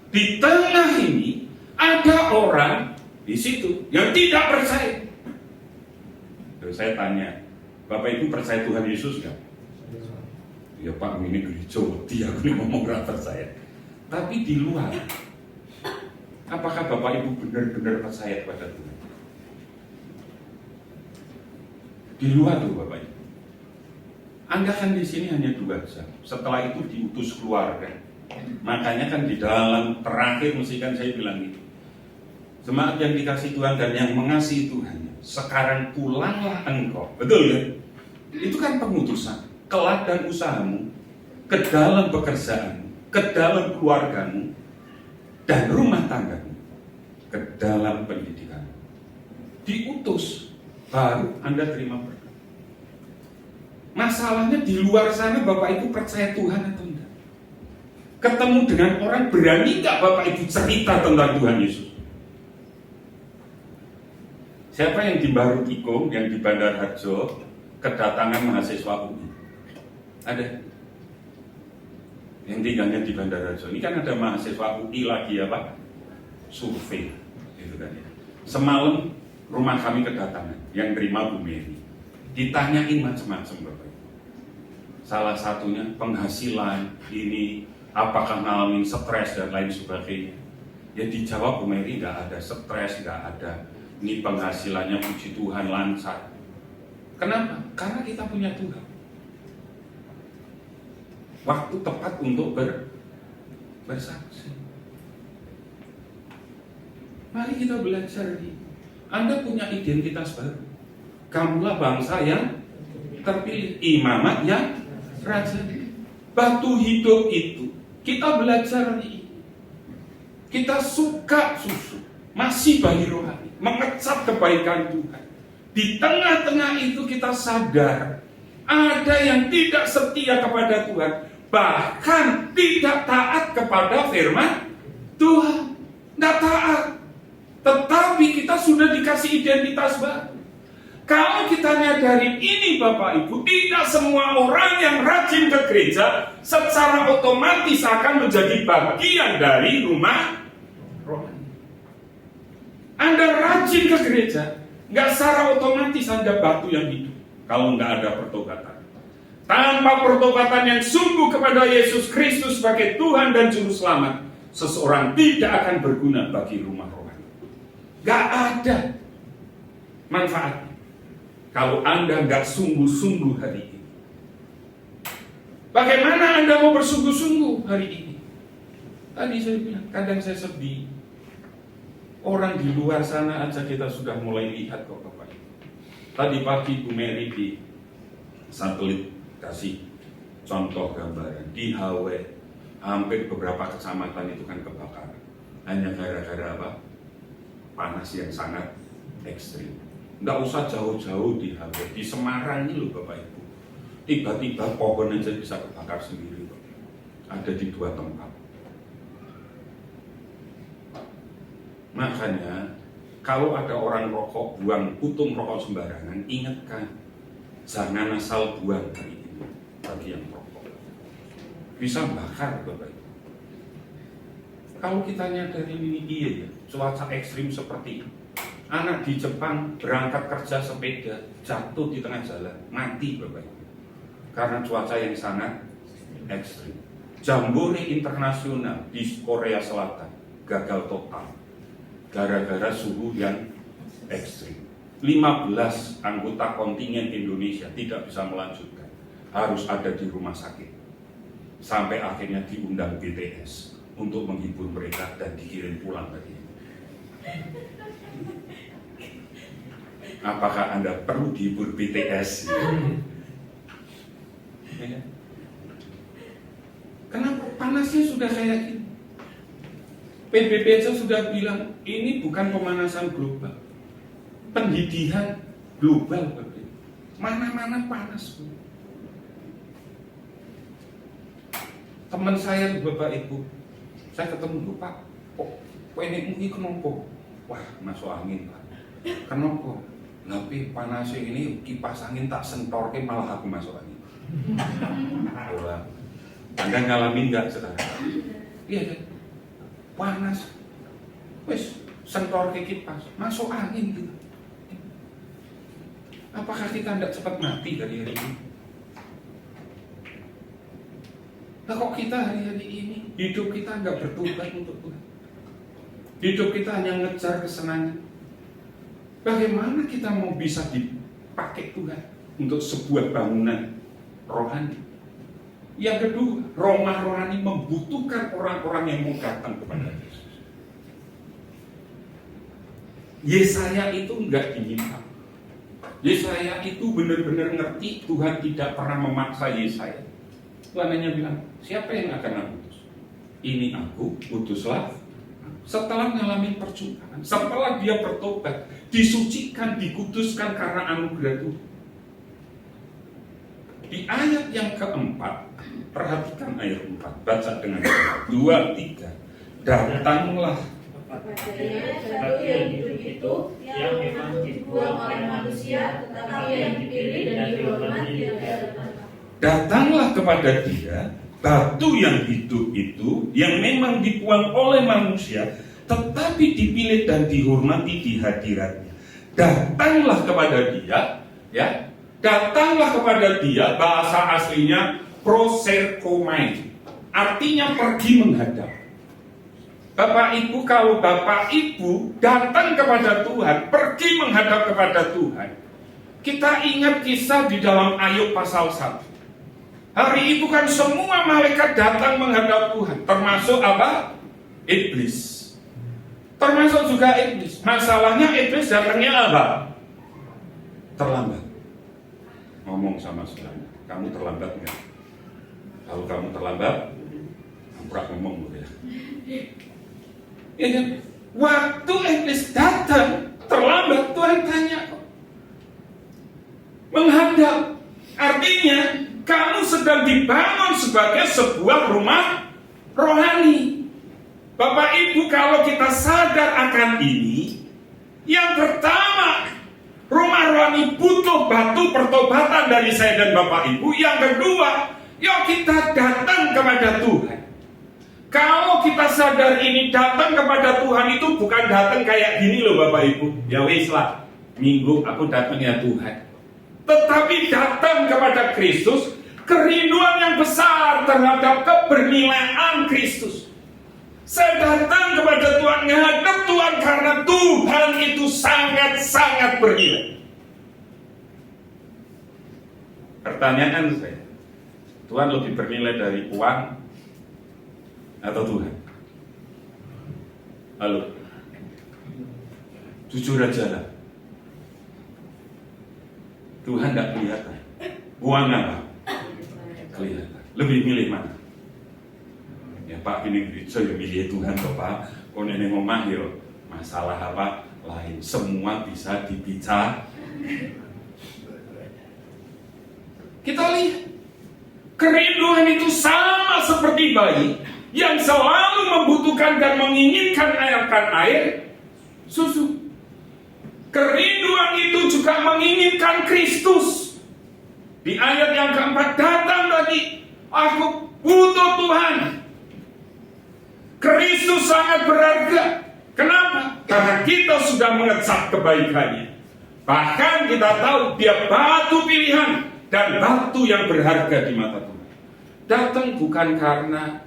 Di tengah ini ada orang di situ yang tidak percaya. Terus saya tanya, Bapak Ibu percaya Tuhan Yesus nggak? Ya Pak, ini gereja wedi, aku ini ngomong gak percaya. Tapi di luar, apakah Bapak Ibu benar-benar percaya kepada Tuhan? Di luar tuh Bapak Ibu. Anda kan di sini hanya 2 jam. Setelah itu diutus keluar kan. Makanya kan di dalam terakhir mesti kan saya bilang gitu. Jemaat yang dikasih Tuhan dan yang mengasihi Tuhan, sekarang pulanglah engkau. Betul ya? Itu kan pengutusan. Kelak dan usahamu ke dalam pekerjaanmu, ke dalam keluargamu, dan rumah tanggamu, ke dalam pendidikanmu. Diutus, baru Anda terima berkat. Masalahnya di luar sana Bapak Ibu percaya Tuhan atau enggak? Ketemu dengan orang, berani enggak Bapak Ibu cerita tentang Tuhan Yesus? Siapa yang di Baru Tikung, yang di Bandar Harjo, kedatangan mahasiswa UI? Ada yang tinggalnya di Bandar Harjo. Ini kan ada mahasiswa UI lagi apa? Survei, gitu kan ya. Semalam rumah kami kedatangan, yang terima Bu Mary. Ditanyain macam-macam Bapak. Salah satunya penghasilan ini Apakah ngalamin stres dan lain sebagainya? Ya dijawab Bu Mary, nggak ada stres, nggak ada. Ini penghasilannya puji Tuhan lancar. Kenapa? Karena kita punya Tuhan. Waktu tepat untuk bersaksi. Mari kita belajar ini. Anda punya identitas baru. Kamulah bangsa yang terpilih, imamat yang raja. Batu hidup itu kita belajar ini. Kita suka susu, masih bayi rohani, mengecap kebaikan Tuhan. Di tengah-tengah itu kita sadar ada yang tidak setia kepada Tuhan, bahkan tidak taat kepada firman Tuhan. Tidak taat. Tetapi kita sudah dikasih identitas baru. Kalau kita nyadari ini Bapak Ibu, tidak semua orang yang rajin ke gereja secara otomatis akan menjadi bagian dari rumah rohani. Anda rajin ke gereja, nggak secara otomatis Anda batu yang hidup kalau nggak ada pertobatan. Tanpa pertobatan yang sungguh kepada Yesus Kristus sebagai Tuhan dan Juru Selamat, seseorang tidak akan berguna bagi rumah rohani. Nggak ada manfaatnya kalau Anda nggak sungguh-sungguh hari ini. Bagaimana Anda mau bersungguh-sungguh hari ini? Tadi saya bilang, kadang saya sedih. Orang di luar sana aja kita sudah mulai lihat kok Bapak Ibu. Tadi pagi Bu Mary di satelit kasih contoh gambaran. Di HW, hampir beberapa kecamatan itu kan kebakaran. Hanya gara-gara apa? Panas yang sangat ekstrim. Nggak usah jauh-jauh di HW, di Semarang ini loh Bapak Ibu. Tiba-tiba pohon aja bisa kebakar sendiri Bapak. Ada di 2 tempat. Makanya kalau ada orang rokok, buang putung rokok sembarangan, ingatkan, jangan asal buang hari ini bagi yang rokok. Bisa bakar Bapak Ibu. Kalau kita nyadari ini iya ya, cuaca ekstrim seperti ini. Anak di Jepang berangkat kerja sepeda, jatuh di tengah jalan, mati Bapak Ibu. Karena cuaca yang sangat ekstrim. Jambore internasional di Korea Selatan gagal total gara-gara suhu yang ekstrim. 15 anggota kontingen Indonesia tidak bisa melanjutkan, harus ada di rumah sakit. Sampai akhirnya diundang BTS untuk menghibur mereka dan dikirim pulang tadi. Apakah Anda perlu dihibur BTS? Ya. Kenapa panasnya sudah kayak gini? PBB aja sudah bilang ini bukan pemanasan global, pendidikan global. Mana-mana panas. Teman saya Bapak Ibu, saya ketemu Pak, kok ini mungkin kenapa? Wah masuk angin Pak. Kenapa? Tapi panasnya ini kipas angin tak sentorke malah aku masuk angin. Anda ngalamin nggak sekarang? Iya kan? Panas, wes sentor ke kipas, masuk angin gitu. Apakah kita tidak cepat mati dari hari ini? Nah kok kita hari-hari ini hidup kita nggak bertobat untuk Tuhan? Hidup kita hanya ngejar kesenangan. Bagaimana kita mau bisa dipakai Tuhan untuk sebuah bangunan rohani? Yang kedua, rumah rohani membutuhkan orang-orang yang mau datang kepada Yesus. Yesaya itu enggak diminta. Yesaya itu benar-benar ngerti Tuhan tidak pernah memaksa Yesaya. Tuhan hanya bilang, siapa yang akan aku utus? Ini aku, utuslah. Setelah mengalami percobaan, setelah dia bertobat, disucikan, dikuduskan karena anugerah Tuhan. Di ayat yang keempat, perhatikan ayat 4, baca dengan 2, 3. Datanglah Satu yang hidup itu yang memang dibuang oleh manusia, tetapi yang dipilih dan dihormati di hadapan. Datanglah kepada dia, batu yang hidup itu yang memang dibuang oleh manusia, tetapi dipilih dan dihormati di hadiratnya. Datanglah kepada dia, ya. Datanglah kepada dia, bahasa aslinya proserkomai. artinya pergi menghadap. Bapak Ibu, kalau Bapak Ibu datang kepada Tuhan, pergi menghadap kepada Tuhan, kita ingat kisah di dalam Ayub pasal 1. Hari itu kan semua malaikat datang menghadap Tuhan, termasuk apa? Iblis. Termasuk juga iblis. Masalahnya iblis datangnya apa? Terlambat. Ngomong sama saudara, kamu terlambat nggak? Kalau kamu terlambat, amprak ngomong ya. Ya kan? Waktu iblis datang terlambat, Tuhan tanya kok. Menghadap, artinya kamu sedang dibangun sebagai sebuah rumah rohani. Bapak Ibu, kalau kita sadar akan ini, yang pertama, rumah rohani butuh batu pertobatan dari saya dan Bapak Ibu. Yang kedua, yuk kita datang kepada Tuhan. Kalau kita sadar ini datang kepada Tuhan itu bukan datang kayak gini loh Bapak Ibu. Ya wis lah, minggu aku datang ya Tuhan. Tetapi datang kepada Kristus, kerinduan yang besar terhadap kebernilaan Kristus. Saya datang kepada Tuhan, menghadap Tuhan karena Tuhan itu sangat-sangat bernilai. Pertanyaan saya, Tuhan lebih bernilai dari uang atau Tuhan? Halo, jujur aja lah. Tuhan tidak kelihatan. Uang apa? Kelihatan. Lebih milih mana? Ya Pak, ini saya milih Tuhan toh Pak. Kau nenek ngomah ya masalah apa lain. Semua bisa dibicara. Kita lihat kerinduan itu sama seperti bayi yang selalu membutuhkan dan menginginkan air susu. Kerinduan itu juga menginginkan Kristus. Di ayat yang keempat, datang lagi, aku butuh Tuhan. Kristus sangat berharga. Kenapa? Karena kita sudah mengecap kebaikannya. Bahkan kita tahu dia batu pilihan dan batu yang berharga di mata Tuhan. Datang bukan karena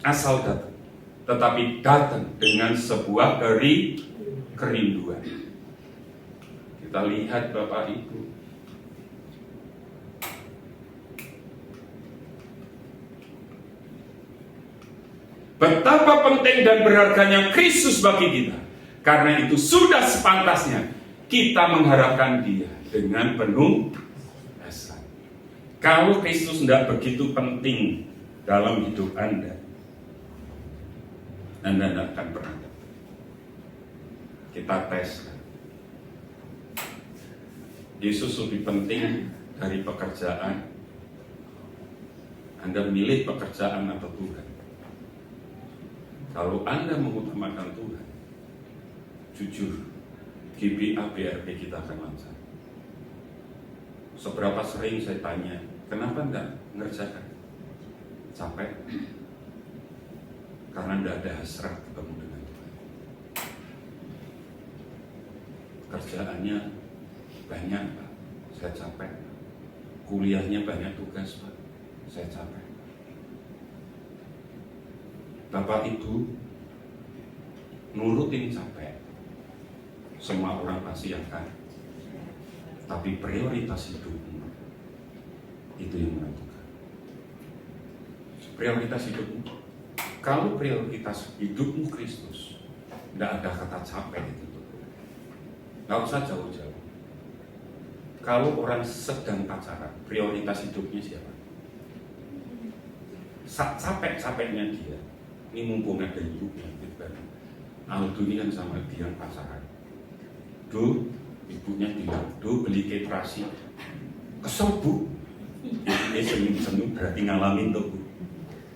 asal datang, tetapi datang dengan sebuah kerinduan. Kita lihat Bapak Ibu, betapa penting dan berharganya Kristus bagi kita. Karena itu sudah sepantasnya kita mengharapkan Dia dengan penuh asa. Kalau Kristus tidak begitu penting dalam hidup Anda tidak akan pernah. Kita tes. Yesus lebih penting dari pekerjaan. Anda milih pekerjaan atau Tuhan? Kalau Anda mengutamakan Tuhan, jujur, GBA BRP kita akan lancar. Seberapa sering saya tanya, kenapa enggak mengerjakan? Capek? Karena enggak ada hasrat ketemu dengan Tuhan. Kerjaannya banyak Pak, saya capek. Kuliahnya banyak tugas Pak, saya capek. Bapak Ibu, nurutin capek. Semua orang pasti akan. Tapi prioritas hidupmu itu yang menentukan. Prioritas hidupmu. Kalau prioritas hidupmu Kristus, tidak ada kata capek itu. Nggak usah jauh-jauh. Kalau orang sedang pacaran, prioritas hidupnya siapa? Capek-capeknya dia. Ini mumpung ada hidupnya, gitu kan. Aldo ini kan sama dia pacaran. Do, ibunya bilang, do beli ketrasi. Kesel Bu. Ini senyum-senyum berarti ngalamin tuh Bu.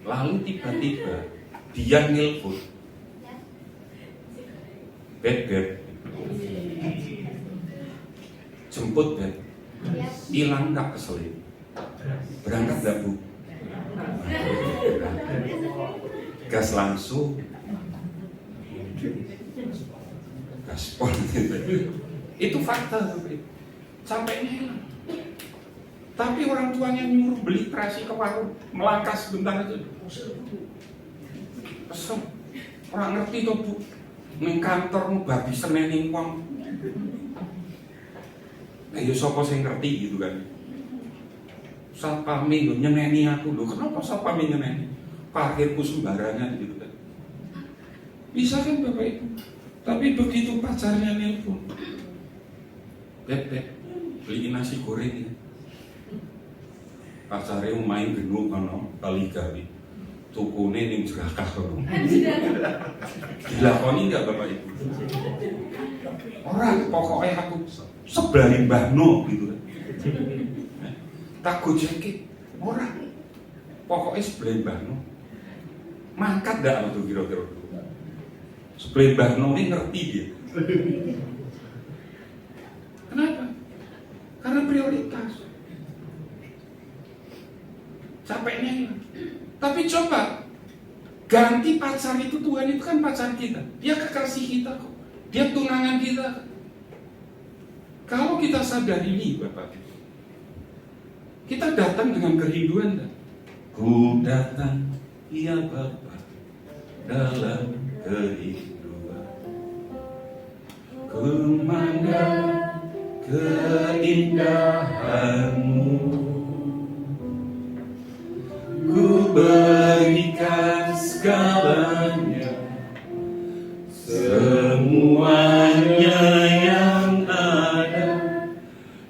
Lalu tiba-tiba dia nelpon. Beb. Jemput Beb. Hilang gak keselip? Berangkat gak Bu? Gas langsung. Gaspol. Itu fakta. Capeknya hilang. Tapi orang tuanya nyuruh beli terasi ke warung, melangkah sebentar aja. Kesem. Ora ngerti to, Bu. Ning kantormu babi seneni wong. Lah ya sapa sing ngerti gitu kan. Satpame lho nyeneni aku lho. Kenapa satpame nyeneni? Parkirku sembarangan gitu kan. Bisa kan Bapak Ibu? Tapi begitu pacarnya nelpon, Beb, beliin nasi goreng ya. Pacarnya main genuk kono kali-kali. Tukune ning Jerakah kono. Dilakoni enggak Bapak Ibu? Orang pokoknya aku sebelahing Mbah No gitu kan. Tak gojeki orang. Pokoknya sebelahing Mbah No. Mangkat enggak tuh kira-kira? Sebelahing Mbah No ini ngerti dia. Kenapa? Karena prioritas. Capeknya hilang. Tapi coba ganti pacar itu, Tuhan itu kan pacar kita. Dia kekasih kita kok. Dia tunangan kita. Kalau kita sadar ini Bapak Ibu, kita datang dengan kerinduan dan ku datang ya Bapak dalam kerinduan, ku memandang keindahanmu, ku berikan segalanya, semuanya yang ada.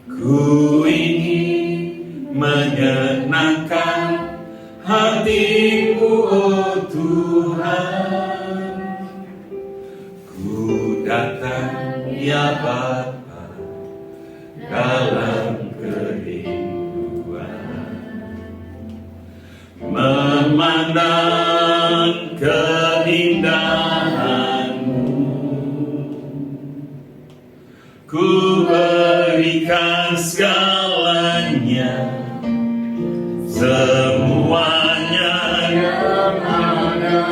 Ku ingin menyenangkan hatimu, oh Tuhan. Ku datang ya Bapa dalam kerinduan, memandang keindahanmu, ku berikan segalanya, semuanya yang ada.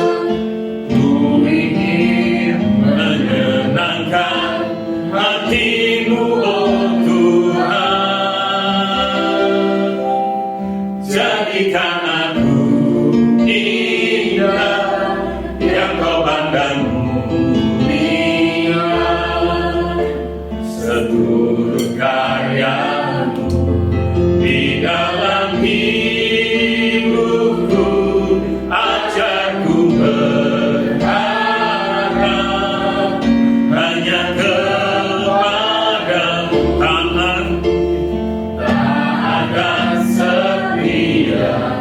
Ku ingin menyenangkan hatimu, oh Tuhan. Jadikan aku indah yang kau pandang mulia, seluruh karyamu di dalam hidupku. Ajarku berharap hanya kepadamu, taat dan setia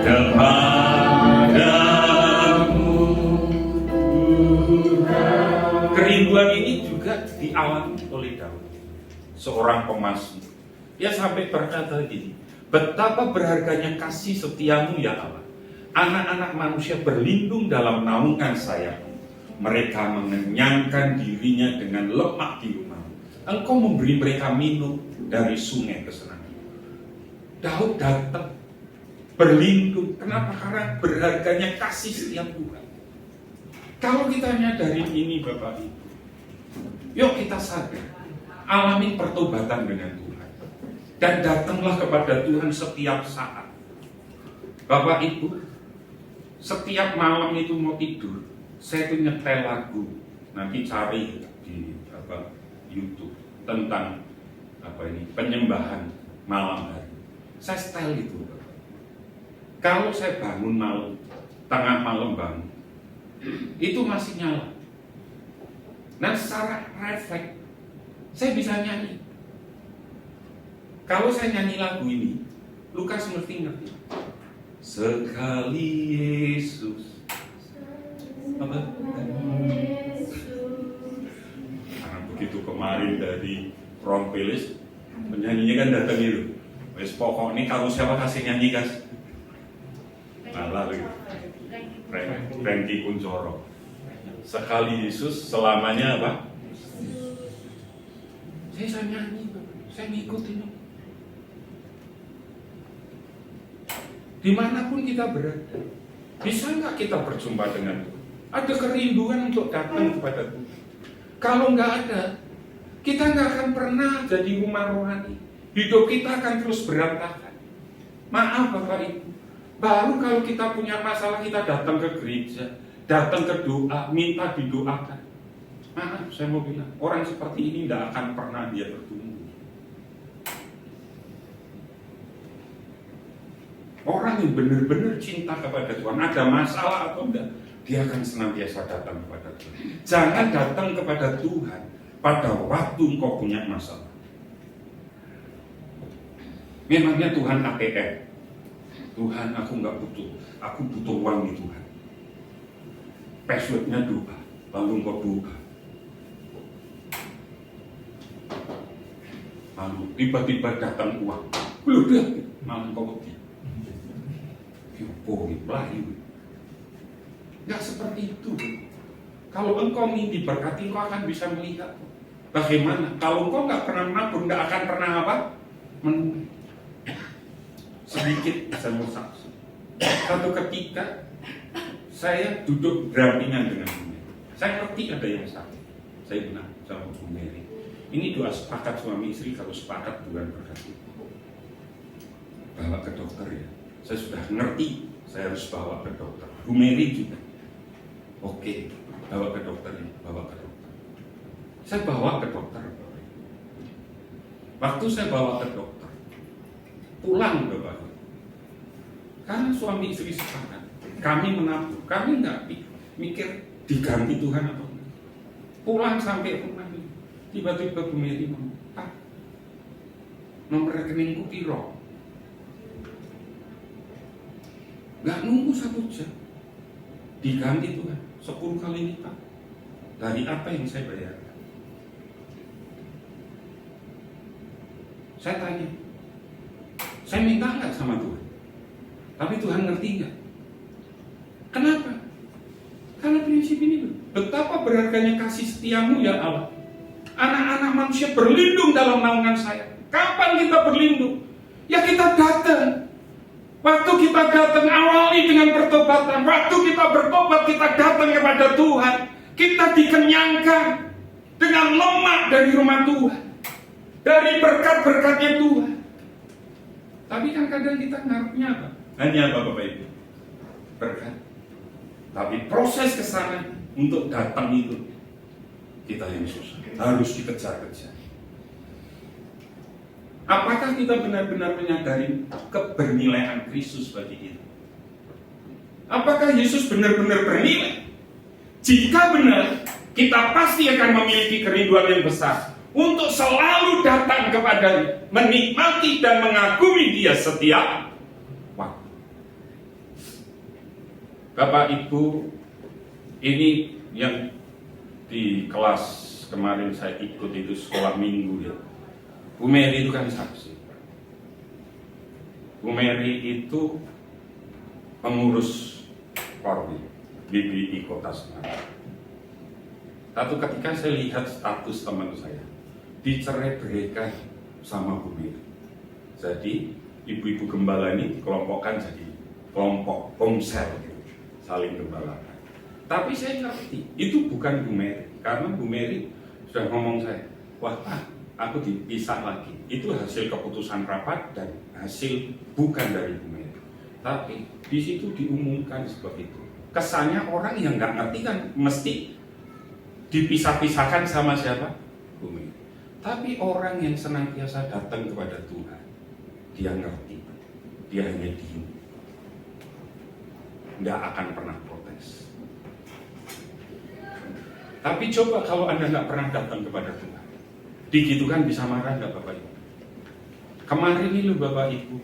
kepadamu. Kerinduan ini juga dialami oleh Daud, seorang pemazmur. Dia sampai berkata gini, betapa berharganya kasih setiamu ya Allah. Anak-anak manusia berlindung dalam naungan sayapmu. Mereka mengenyangkan dirinya dengan lemak di rumahmu. Engkau memberi mereka minum dari sungai kesenangan. Daud datang berlindung. Kenapa? Karena berharganya kasih setiap Tuhan. Kalau kita nyadari ini Bapak Ibu, yuk kita sadar, alami pertobatan dengan Tuhan, dan datanglah kepada Tuhan setiap saat. Bapak Ibu, setiap malam itu mau tidur, saya tuh nyetel lagu. Nanti cari di YouTube tentang penyembahan malam hari. Saya setel itu. Kalau saya bangun malam, tengah malam bangun, itu masih nyala. Nah, secara refleks saya bisa nyanyi. Kalau saya nyanyi lagu ini, Lukas ngerti. Sekali Yesus. Apa? Karena begitu kemarin dari Ron Pelis, penyanyinya kan datang itu. Wes pokoknya kalau siapa kasih nyanyi guys. Malah lagi. Franky Kuncoro. Sekali Yesus, selamanya apa? Saya nyanyi, saya ngikutin. Dimanapun kita berada, bisa nggak kita berjumpa dengan Tuhan? Ada kerinduan untuk datang kepada Tuhan. Kalau nggak ada, kita nggak akan pernah jadi rumah rohani. Hidup kita akan terus berantakan. Maaf Bapak Ibu, Baru kalau kita punya masalah kita datang ke gereja, datang ke doa, minta didoakan. Maaf, saya mau bilang, orang seperti ini tidak akan pernah dia bertumbuh. Orang yang benar-benar cinta kepada Tuhan, ada masalah atau enggak, dia akan senantiasa datang kepada Tuhan. Jangan datang kepada Tuhan pada waktu engkau punya masalah. Memangnya Tuhan ATM? Tuhan, aku nggak butuh, aku butuh uang nih Tuhan. Passwordnya doa, lalu engkau doa. Lalu tiba-tiba datang uang, udah, malah engkau pergi. Bohong, Melayu. Nggak seperti itu. Kalau engkau ingin diberkati, engkau akan bisa melihat. Bagaimana? Kalau engkau nggak pernah menabur, nggak akan pernah apa? Menuai. Sedikit saya mau saksi. Satu ketika saya duduk berdampingan dengan Bu Mary. Saya ngerti ada yang sakit. Saya bilang sama Bu Mary, ini doa sepakat suami istri, kalau sepakat Tuhan berkati. Bawa ke dokter ya. Saya sudah ngerti, saya harus bawa ke dokter. Bu Mary juga. Oke, bawa ke dokter ya, bawa ke dokter. Saya bawa ke dokter. Waktu saya bawa ke dokter, pulang Bapak. Karena suami istri sepakat, kami menabur, kami nggak mikir diganti Tuhan atau enggak. Pulang sampai rumah, tiba-tiba Bu Mary ngomong, Pak, nomor rekeningku piro? Nggak nunggu 1 jam, diganti Tuhan 10 kali lipat dari apa yang saya bayarkan. Saya tanya, saya minta nggak sama Tuhan? Tapi Tuhan ngerti nggak? Kenapa? Karena prinsip ini, betapa berharganya kasih setiamu ya Allah. Anak-anak manusia berlindung dalam naungan saya. Kapan kita berlindung? Ya kita datang. Waktu kita datang, awali dengan pertobatan. Waktu kita bertobat, kita datang kepada Tuhan. Kita dikenyangkan dengan lemak dari rumah Tuhan, dari berkat-berkatnya Tuhan. Tapi kan kadang kita ngarepnya apa? Hanya apa Bapak Ibu? Berkat. Tapi proses ke sana untuk datang itu kita yang susah, harus dikejar-kejar. Apakah kita benar-benar menyadari kebernilaian Kristus bagi kita? Apakah Yesus benar-benar bernilai? Jika benar, kita pasti akan memiliki kerinduan yang besar untuk selalu datang kepadanya, menikmati dan mengagumi Dia setiap waktu. Bapak Ibu, ini yang di kelas kemarin saya ikut itu sekolah minggu ya. Bu Mary itu kan saksi. Bu Mary itu pengurus Korwi BBI Kota Semarang. Satu ketika saya lihat status teman saya dicerai-beraikan sama Bu Mary. Jadi ibu-ibu gembala ini dikelompokkan jadi kelompok komsel gitu, saling gembalakan. Tapi saya ngerti itu bukan Bu Mary, karena Bu Mary sudah ngomong saya, wah Pak, aku dipisah lagi. Itu hasil keputusan rapat dan hasil bukan dari Bu Mary. Tapi di situ diumumkan seperti itu. Kesannya orang yang nggak ngerti kan mesti dipisah-pisahkan sama siapa? Bu Mary. Tapi orang yang senantiasa datang kepada Tuhan, dia ngerti. Dia hanya diam. Nggak akan pernah protes. Tapi coba kalau Anda nggak pernah datang kepada Tuhan, digitukan bisa marah nggak Bapak Ibu? Kemarin ini loh Bapak Ibu,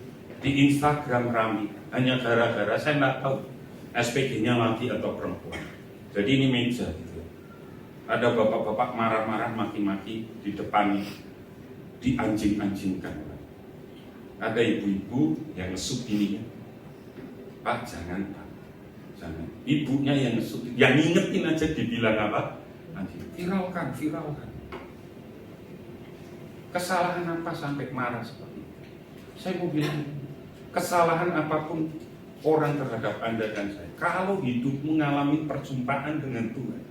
di Instagram rame, hanya gara-gara saya nggak tahu SPG-nya laki atau perempuan. Jadi ini meja gitu. Ada bapak-bapak marah-marah maki-maki di depan, dianjing-anjingkan. Ada ibu-ibu yang ngesut ini, Pak jangan Pak, jangan. Ibunya yang ngesut, yang ngingetin aja dibilang apa? Anjing. Viralkan. Kesalahan apa sampai marah seperti itu? Saya mau bilang, kesalahan apapun orang terhadap Anda dan saya, kalau hidup mengalami perjumpaan dengan Tuhan,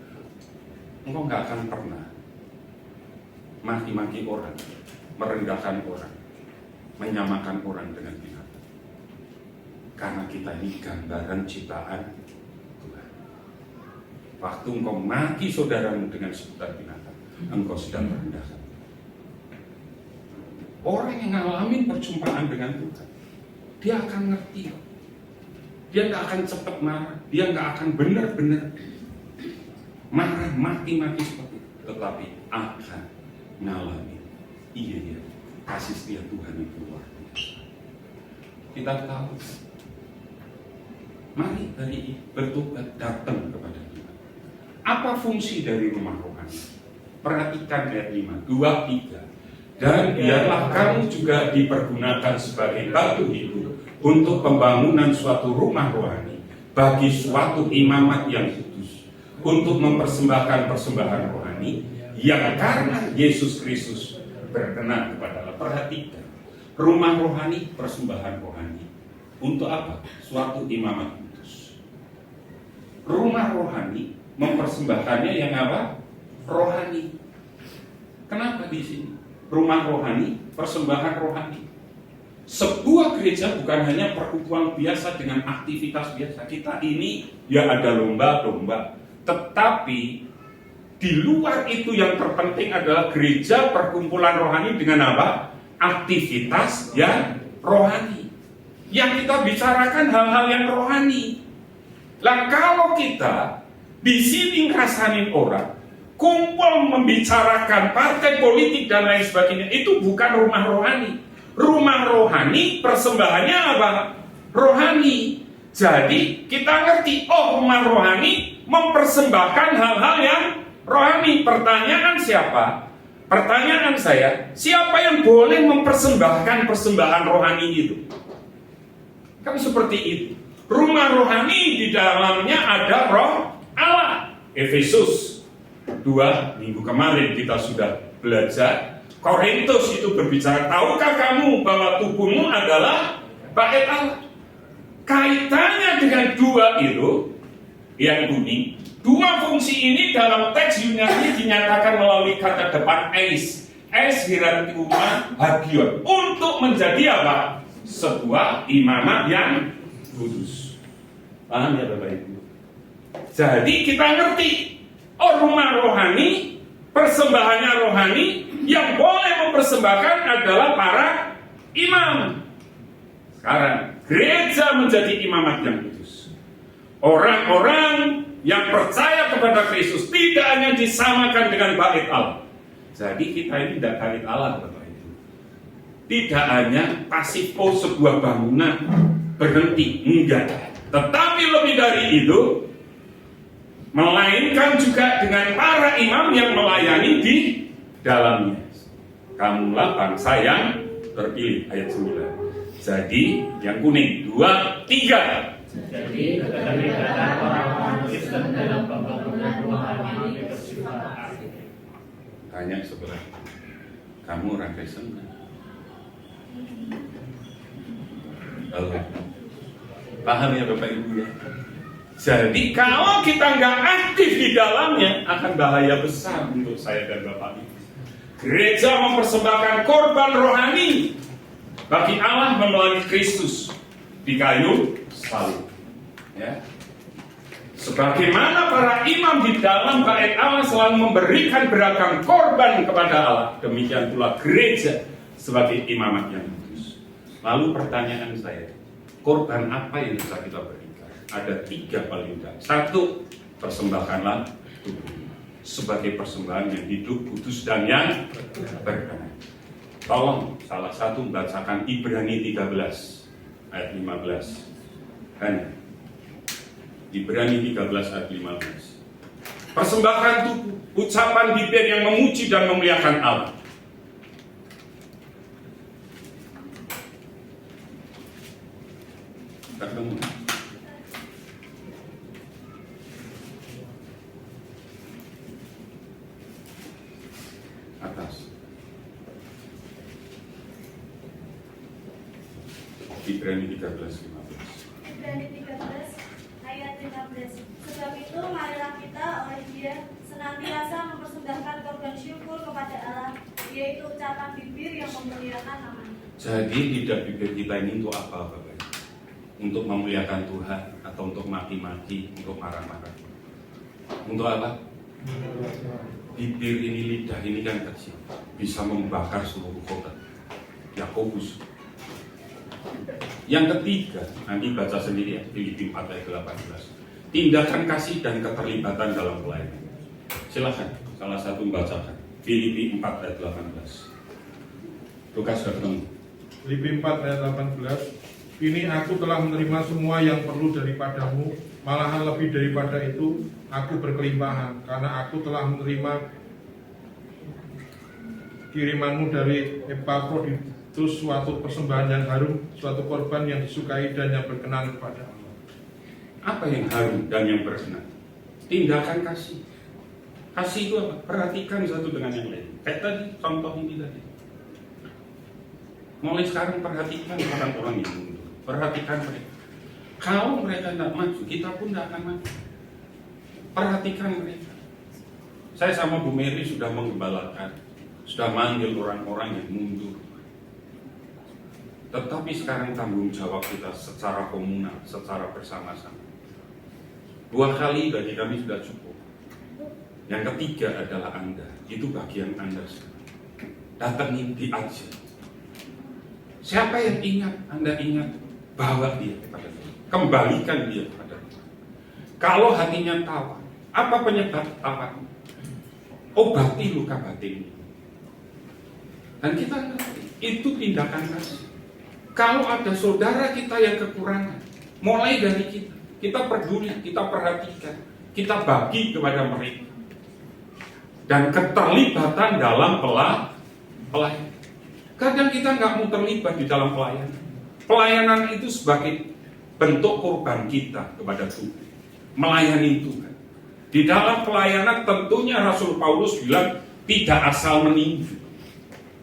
engkau nggak akan pernah maki-maki orang, merendahkan orang, menyamakan orang dengan binatang. Karena kita ini gambaran ciptaan Tuhan. Waktu engkau maki saudaramu dengan sebutan binatang, engkau sedang merendahkan. Orang yang ngalamin perjumpaan dengan Tuhan, dia akan ngerti. Dia nggak akan cepat marah, dia nggak akan benar-benar marah, maki-maki seperti itu, tetapi akan ngalamin. Iya, kasih setia Tuhan itu luar biasa. Kita tahu. Mari hari ini bertobat, datang kepada Tuhan. Apa fungsi dari rumah rohani? Perhatikan ayat 5, 2, 3. Dan biarlah kamu juga dipergunakan sebagai batu hidup untuk pembangunan suatu rumah rohani bagi suatu imamat yang kudus, untuk mempersembahkan persembahan rohani yang karena Yesus Kristus berkenan kepada Allah. Perhatikan, rumah rohani, persembahan rohani. Untuk apa? Suatu imamat kudus. Rumah rohani mempersembahkannya yang apa? Rohani. Kenapa di sini? Rumah rohani, persembahan rohani. Sebuah gereja bukan hanya perkumpulan biasa dengan aktivitas biasa. Kita ini ya ada lomba-lomba, tetapi di luar itu yang terpenting adalah gereja perkumpulan rohani dengan apa? Aktivitas yang rohani. Yang kita bicarakan hal-hal yang rohani. Lah kalau kita di sini ngerasain orang kumpul membicarakan partai politik dan lain sebagainya, itu bukan rumah rohani. Rumah rohani persembahannya apa? Rohani. Jadi kita ngerti, oh rumah rohani mempersembahkan hal-hal yang rohani. Pertanyaan siapa? Pertanyaan saya, siapa yang boleh mempersembahkan persembahan rohani itu? Kan seperti itu. Rumah rohani di dalamnya ada roh Allah. Efesus 2 minggu kemarin kita sudah belajar. Korintus itu berbicara, tahukah kamu bahwa tubuhmu adalah bait Allah? Kaitannya dengan dua itu, yang kuning, dua fungsi ini dalam teks Yunani dinyatakan melalui kata depan eis hierarkiuma hagion, untuk menjadi apa? Sebuah imamat yang kudus. Paham ya Bapak Ibu? Jadi kita ngerti, oh rumah rohani, persembahannya rohani, yang boleh mempersembahkan adalah para imam. Sekarang gereja menjadi imamat yang kudus. Orang-orang yang percaya kepada Kristus tidak hanya disamakan dengan bait Allah. Jadi kita ini tidak bait Allah Bapak Ibu. Tidak hanya pasif sebuah bangunan berhenti, enggak. Tetapi lebih dari itu, melainkan juga dengan para imam yang melayani di dalamnya. Kamulah bangsa yang terpilih, ayat 9. Jadi yang kuning 2, 3. Jadi keterlibatan orang-orang Kristen dalam pembangunan rumah rohani bersifat aktif. Tanya sebelah, kamu orang Kristen kan? Halo. Paham ya Bapak Ibu ya? Jadi kalau kita nggak aktif di dalamnya, akan bahaya besar untuk saya dan Bapak Ibu. Gereja mempersembahkan korban rohani bagi Allah melalui Kristus di kayu salib. Ya. Sebagaimana para imam di dalam bait Allah selalu memberikan beragam korban kepada Allah, demikian pula gereja sebagai imamat yang kudus. Lalu pertanyaan saya, korban apa yang bisa kita berikan? Ada 3 paling tidak. 1, persembahkanlah tubuh sebagai persembahan yang hidup, kudus dan yang berkenan. Tolong salah satu membacakan Ibrani 13 ayat 15. Kan? Ibrani 13 ayat 15. Persembahkan tubuh, ucapan bibir yang memuji dan memuliakan Allah. Ketemu. Atas. Ibrani 13:15. Ibrani 13 ayat 15. Sebab itu marilah kita oleh Dia senantiasa mempersembahkan korban syukur kepada Allah, yaitu ucapan bibir yang memuliakan nama-Nya. Jadi tidak bibir kita ini untuk apa Bapak? untuk memuliakan Tuhan atau untuk maki-maki, untuk marah-marah. Untuk apa? Bibir ini, lidah ini kan kecil, bisa membakar seluruh kota. Yakobus. Yang ketiga, nanti baca sendiri ya, Filipi 4 ayat 18. Tindakan kasih dan keterlibatan dalam pelayanan. Silakan, salah satu membacakan. Filipi 4 ayat 18. Lukas sudah ketemu. Filipi 4 ayat 18. Ini aku telah menerima semua yang perlu daripadamu, malahan lebih daripada itu, aku berkelimpahan, karena aku telah menerima kirimanmu dari Epafroditus, suatu persembahan yang harum, suatu korban yang disukai dan yang berkenan kepada Allah. Apa yang harum dan yang berkenan? Tindakan kasih. Kasih itu apa? Perhatikan satu dengan yang lain. Kayak tadi, contoh ini tadi. Mulai sekarang perhatikan orang-orang yang mundur. Perhatikan mereka. Kalau mereka tidak maju, kita pun tidak akan maju. Perhatikan mereka. Saya sama Bu Mary sudah menggembalakan, sudah manggil orang-orang yang mundur. Tetapi sekarang tanggung jawab kita secara komunal, secara bersama-sama. 2 kali bagi kami sudah cukup. Yang ketiga adalah Anda. Itu bagian Anda. Datangin di aja. Siapa yang ingat, Anda ingat, bawa dia kepada Tuhan. Kembalikan dia kepada Tuhan. Kalau hatinya tawa, apa penyebab tawa? Obati luka batin. Dan kita ngerti, itu tindakan kasih. Kalau ada saudara kita yang kekurangan, mulai dari kita peduli, kita perhatikan, kita bagi kepada mereka. Dan keterlibatan dalam pelayanan. Kadang kita nggak mau terlibat di dalam pelayanan. Pelayanan itu sebagai bentuk korban kita kepada Tuhan. Melayani Tuhan. Di dalam pelayanan tentunya Rasul Paulus bilang tidak asal meninju.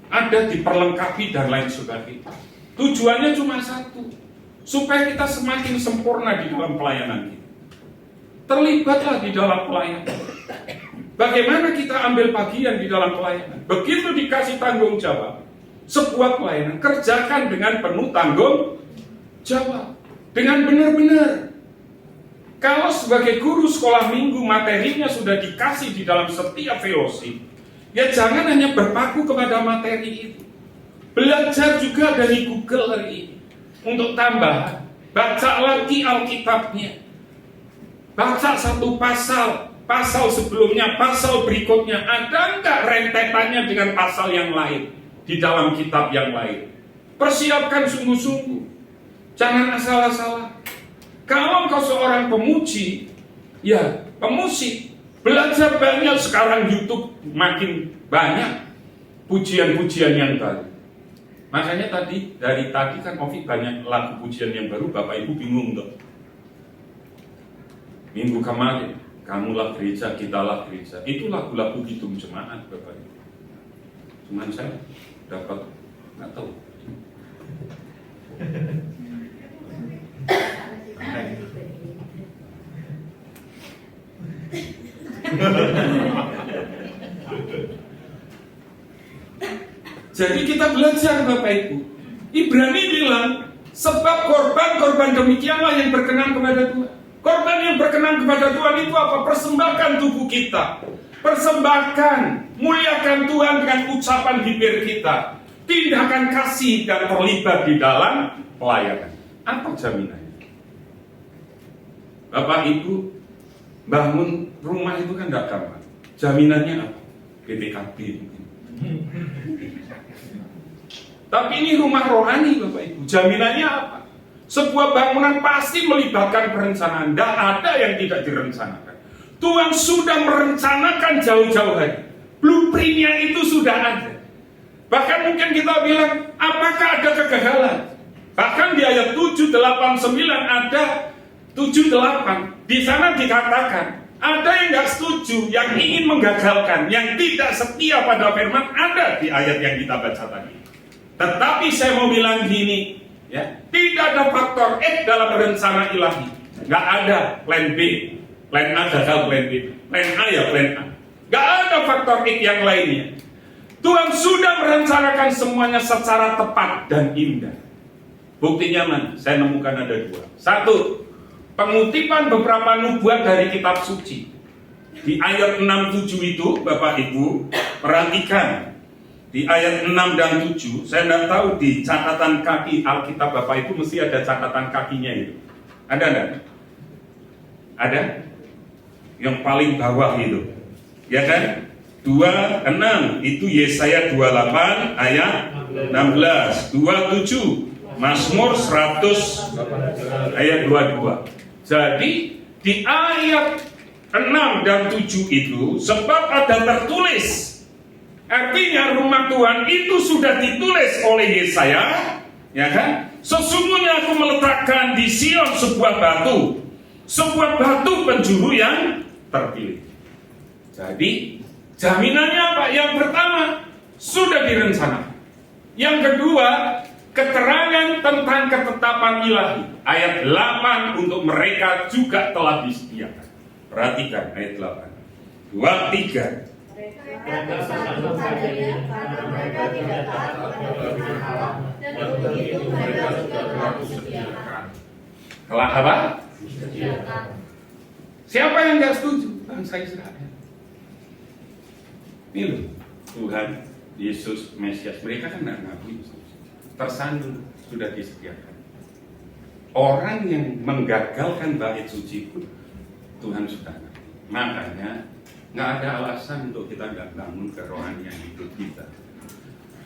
Ada diperlengkapi dan lain sebagainya. Tujuannya cuma satu. Supaya kita semakin sempurna di dalam pelayanan kita. Terlibatlah di dalam pelayanan. Bagaimana kita ambil bagian di dalam pelayanan? Begitu dikasih tanggung jawab, sebuah pelayanan, kerjakan dengan penuh tanggung jawab. Dengan benar-benar. Kalau sebagai guru sekolah minggu materinya sudah dikasih di dalam setiap fellowship, ya jangan hanya berpaku kepada materi itu. Belajar juga dari Google hari ini. Untuk tambahan, baca lagi Alkitabnya. Baca satu pasal sebelumnya, pasal berikutnya. Ada enggak rentetannya dengan pasal yang lain di dalam kitab yang lain? Persiapkan sungguh-sungguh. Jangan asal-asalan. Kalau engkau seorang pemuji, ya pemusik, belajar banyak. Sekarang YouTube makin banyak pujian-pujian yang baru. Makanya dari tadi kan Ovi banyak lagu pujian yang baru, Bapak Ibu bingung tuh. Minggu kemarin, kamulah gereja, kitalah gereja. Itu lagu-lagu hitung jemaat, Bapak Ibu. Cuman saya dapat, nggak tahu. Jadi kita belajar Bapak Ibu. Ibrani bilang, sebab korban demikianlah yang berkenan kepada Tuhan. Korban yang berkenan kepada Tuhan itu apa? Persembahkan tubuh kita. Persembahkan, muliakan Tuhan dengan ucapan bibir kita. Tindakan kasih dan terlibat di dalam pelayanan. Apa jaminannya? Bapak Ibu, bangun rumah itu kan tidak gampang. Jaminannya apa? BPKB mungkin. Tapi ini rumah rohani Bapak Ibu. Jaminannya apa? Sebuah bangunan pasti melibatkan perencanaan. Tidak ada yang tidak direncanakan. Tuhan sudah merencanakan jauh-jauh hari. Blueprintnya itu sudah ada. Bahkan mungkin kita bilang, apakah ada kegagalan? Bahkan di ayat 7, 8, 9 ada 7, 8. Di sana dikatakan, ada yang nggak setuju, yang ingin menggagalkan, yang tidak setia pada firman, ada di ayat yang kita baca tadi. Tetapi saya mau bilang gini, ya, tidak ada faktor X dalam rencana ilahi. Nggak ada plan B, plan A gagal plan B, plan A ya plan A. Nggak ada faktor X yang lainnya. Tuhan sudah merencanakan semuanya secara tepat dan indah. Buktinya mana? Saya nemukan ada dua. Satu, pengutipan beberapa nubuat dari kitab suci. Di ayat 6-7 itu, Bapak Ibu, perhatikan. Di ayat 6 dan 7, saya tidak tahu di catatan kaki Alkitab Bapak Ibu mesti ada catatan kakinya itu. Ada enggak? Ada? Yang paling bawah itu. Ya kan? 26 itu Yesaya 28 ayat 16. 27 Mazmur 100 ayat 22. Jadi di ayat 6 dan 7 itu sebab ada tertulis. Artinya rumah Tuhan itu sudah ditulis oleh Yesaya, ya kan? Sesungguhnya aku meletakkan di Sion sebuah batu penjuru yang terpilih. Jadi jaminannya apa? Yang pertama sudah direncanakan. Yang kedua, keterangan tentang ketetapan ilahi. Ayat 8 untuk mereka juga telah disediakan. Perhatikan ayat 8. 2, 3. Mereka bersandung padanya karena mereka tidak taat kepada firman Allah, dan untuk itu mereka juga telah disediakan. Telah apa? Disediakan. Siapa yang tidak setuju? Bangsa Israel. Ini loh, Tuhan Yesus Mesias, mereka kan tidak ngakui. Tersandung, sudah disediakan. Orang yang menggagalkan bait suci pun Tuhan sudah ngerti. Makanya nggak ada alasan untuk kita nggak bangun kerohanian hidup kita.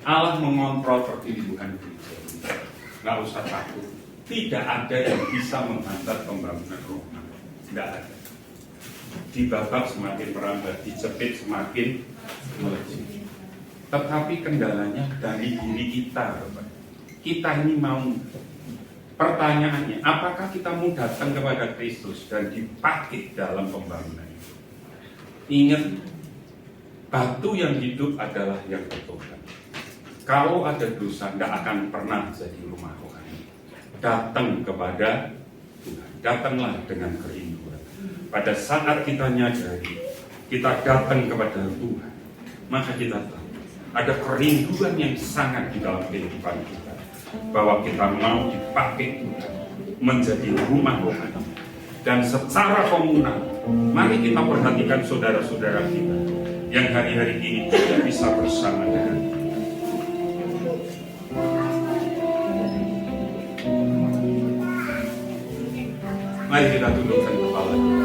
Allah mengontrol pertumbuhan gereja. Nggak usah takut. Tidak ada yang bisa menghantar pembangunan rohani. Nggak ada. Dibabak semakin merambat, dijepit semakin melejit. Tetapi kendalanya dari diri kita, Bapak. Kita ini mau, pertanyaannya, apakah kita mau datang kepada Kristus dan dipakai dalam pembangunan itu? Ingat, batu yang hidup adalah yang bertobat. Kalau ada dosa, tidak akan pernah jadi rumah rohani. Datang kepada Tuhan, datanglah dengan kerinduan. Pada saat kita nyadari, kita datang kepada Tuhan, maka kita tahu ada kerinduan yang sangat di dalam kehidupan kita. Bahwa kita mau dipakai Tuhan menjadi rumah rohani. Dan secara komunal, mari kita perhatikan saudara-saudara kita yang hari-hari ini tidak bisa bersama dengan kita. Mari kita tundukkan kepala kita.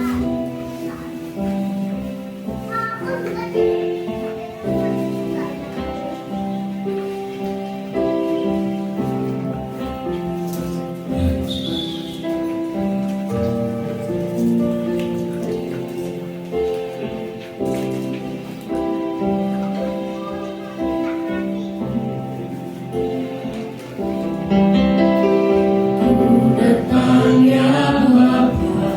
Datang ya Bapa,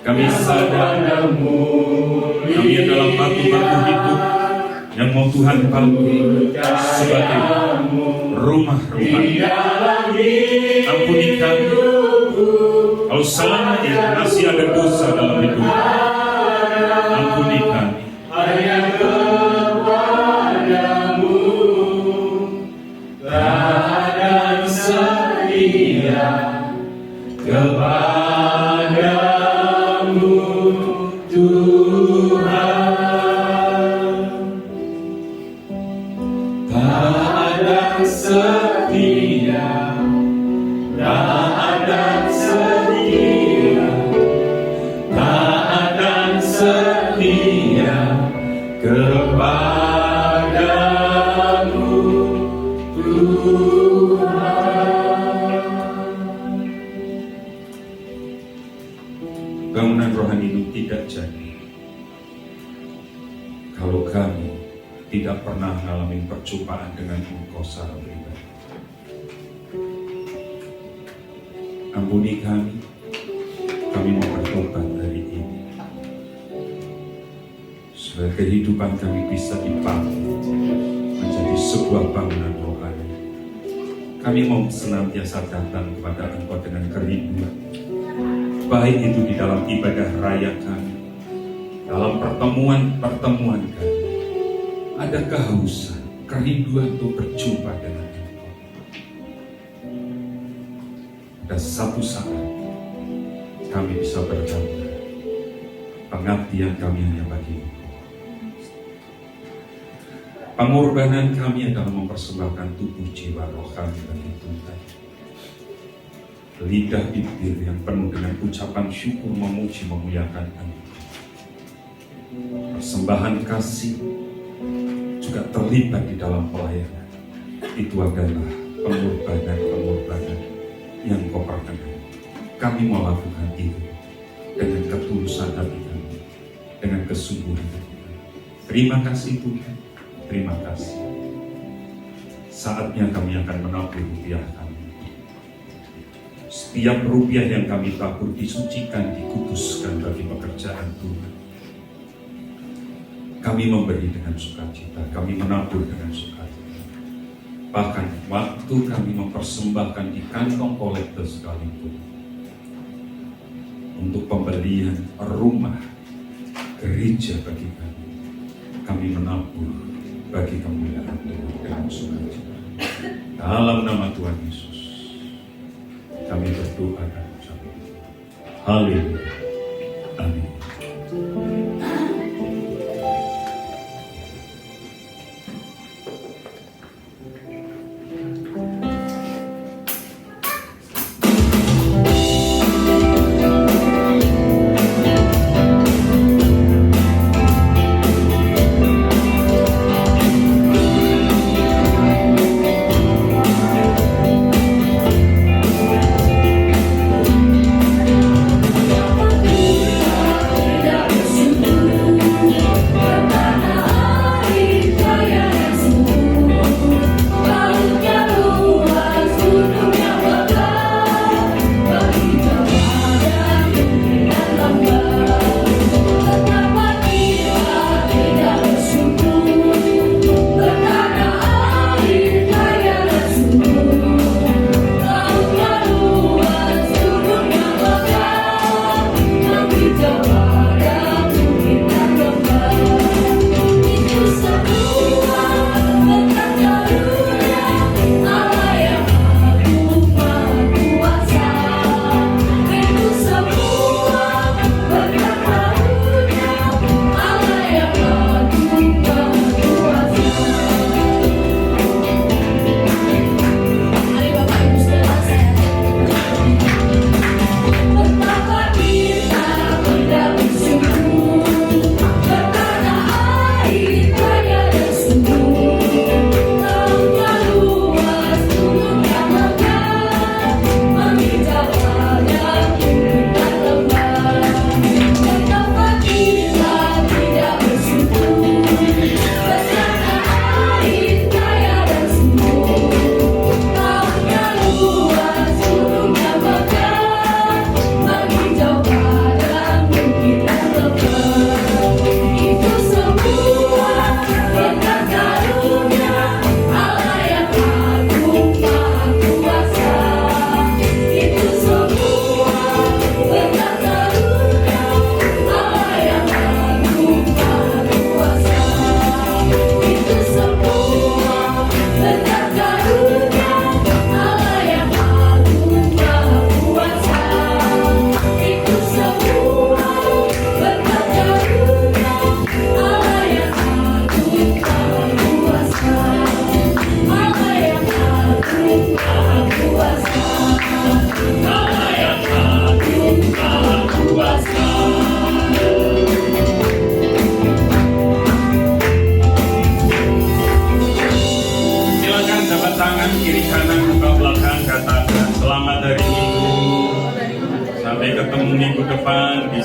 Kami sadar kami adalah batu-batu hidup yang mau Tuhan bangun sebagai rumah-rumah. Ampuni kami kalau selama ini masih ada dosa dalam hidup. Ampuni kami. Dan setia kepadamu Tuhan, taat dan setia, taat dan setia, taat dan setia kepadamu Tuhan. Bangunan rohani ini tidak jadi kalau kami tidak pernah mengalami perjumpaan dengan Engkau secara pribadi. Ampuni kami mau bertobat hari ini supaya kehidupan kami bisa dipakai menjadi sebuah bangunan rohani. Kami mau senantiasa datang kepada Engkau dengan kerinduan, baik itu di dalam ibadah raya kami, dalam pertemuan-pertemuan kami, ada kehausan, kerinduan untuk berjumpa dengan Engkau. Pada satu saat kami bisa berkata, pengabdian kami hanya bagi Engkau. Pengorbanan kami adalah mempersembahkan tubuh jiwa roh kami bagi Tuhan. Lidah bibir yang penuh dengan ucapan syukur memuji memuliakan Engkau. Persembahan kasih juga terlibat di dalam pelayanan. Itu adalah pengorbanan yang Kau perkenan. Kami mau lakukan itu dengan ketulusan hati kami, dengan kesungguhan hati kami. Terima kasih Tuhan, terima kasih. Saatnya kami akan menabur rupiah kami. Setiap rupiah yang kami tabur disucikan, dikuduskan bagi pekerjaan Tuhan. Kami memberi dengan sukacita, kami menabur dengan sukacita. Bahkan waktu kami mempersembahkan di kantong kolektor sekalipun untuk pembelian rumah gereja bagi kami menabur bagi kemuliaan Tuhan dengan sukacita. Dalam nama Tuhan Yesus, kami berdoa dan ucapkan haleluya. Amin.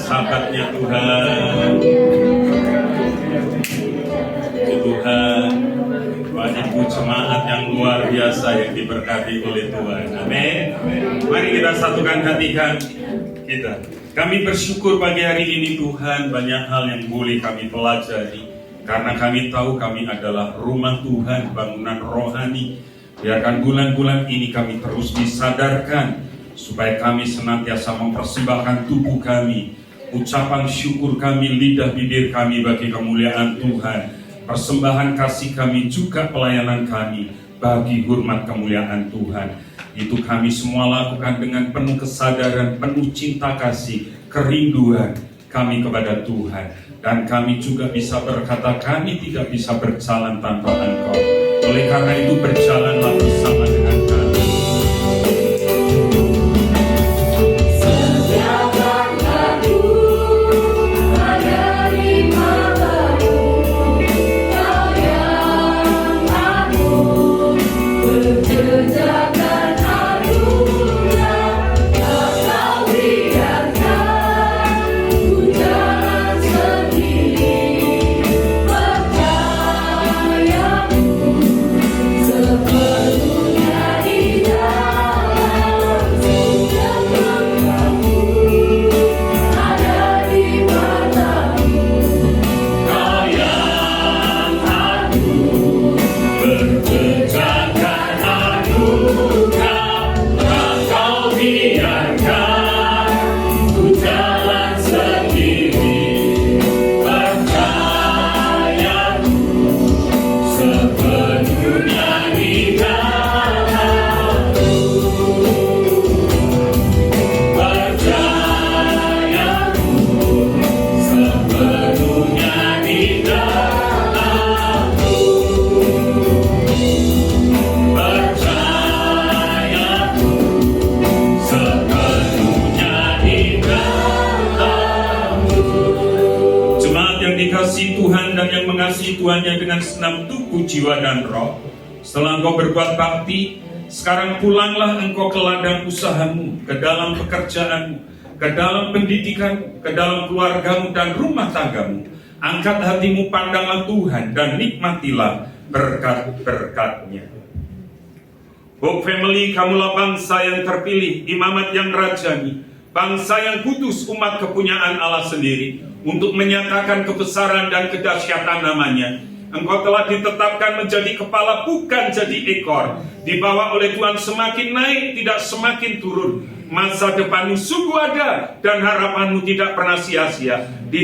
sahabatnya Tuhan. Tuhan, Bapak Ibu jemaat yang luar biasa yang diberkati oleh Tuhan. Amin. Mari kita satukan hati kita. Kami bersyukur pagi hari ini Tuhan, banyak hal yang boleh kami pelajari. Karena kami tahu kami adalah rumah Tuhan, bangunan rohani. Biarkan bulan-bulan ini kami terus disadarkan supaya kami senantiasa mempersembahkan tubuh kami, ucapan syukur kami, lidah bibir kami bagi kemuliaan Tuhan, persembahan kasih kami juga pelayanan kami bagi hormat kemuliaan Tuhan. Itu kami semua lakukan dengan penuh kesadaran, penuh cinta kasih, kerinduan kami kepada Tuhan. Dan kami juga bisa berkata kami tidak bisa berjalan tanpa Engkau. Oleh karena itu berjalanlah bersama dengan kami. Sepenuhnya mengasihi Tuhannya dengan senam tubuh, jiwa, dan roh. Setelah engkau berbuat bakti, sekarang pulanglah engkau ke ladang usahamu, ke dalam pekerjaanmu, ke dalam pendidikan, ke dalam keluargamu dan rumah tanggamu. Angkat hatimu, pandanglah Tuhan, dan nikmatilah berkat-berkat-Nya. Hope Family, kamulah bangsa yang terpilih, imamat yang rajani, bangsa yang kudus, umat kepunyaan Allah sendiri, untuk menyatakan kebesaran dan kedahsyatan nama-Nya. Engkau telah ditetapkan menjadi kepala, bukan jadi ekor. Dibawa oleh Tuhan semakin naik, tidak semakin turun. Masa depanmu sungguh ada, dan harapanmu tidak pernah sia-sia.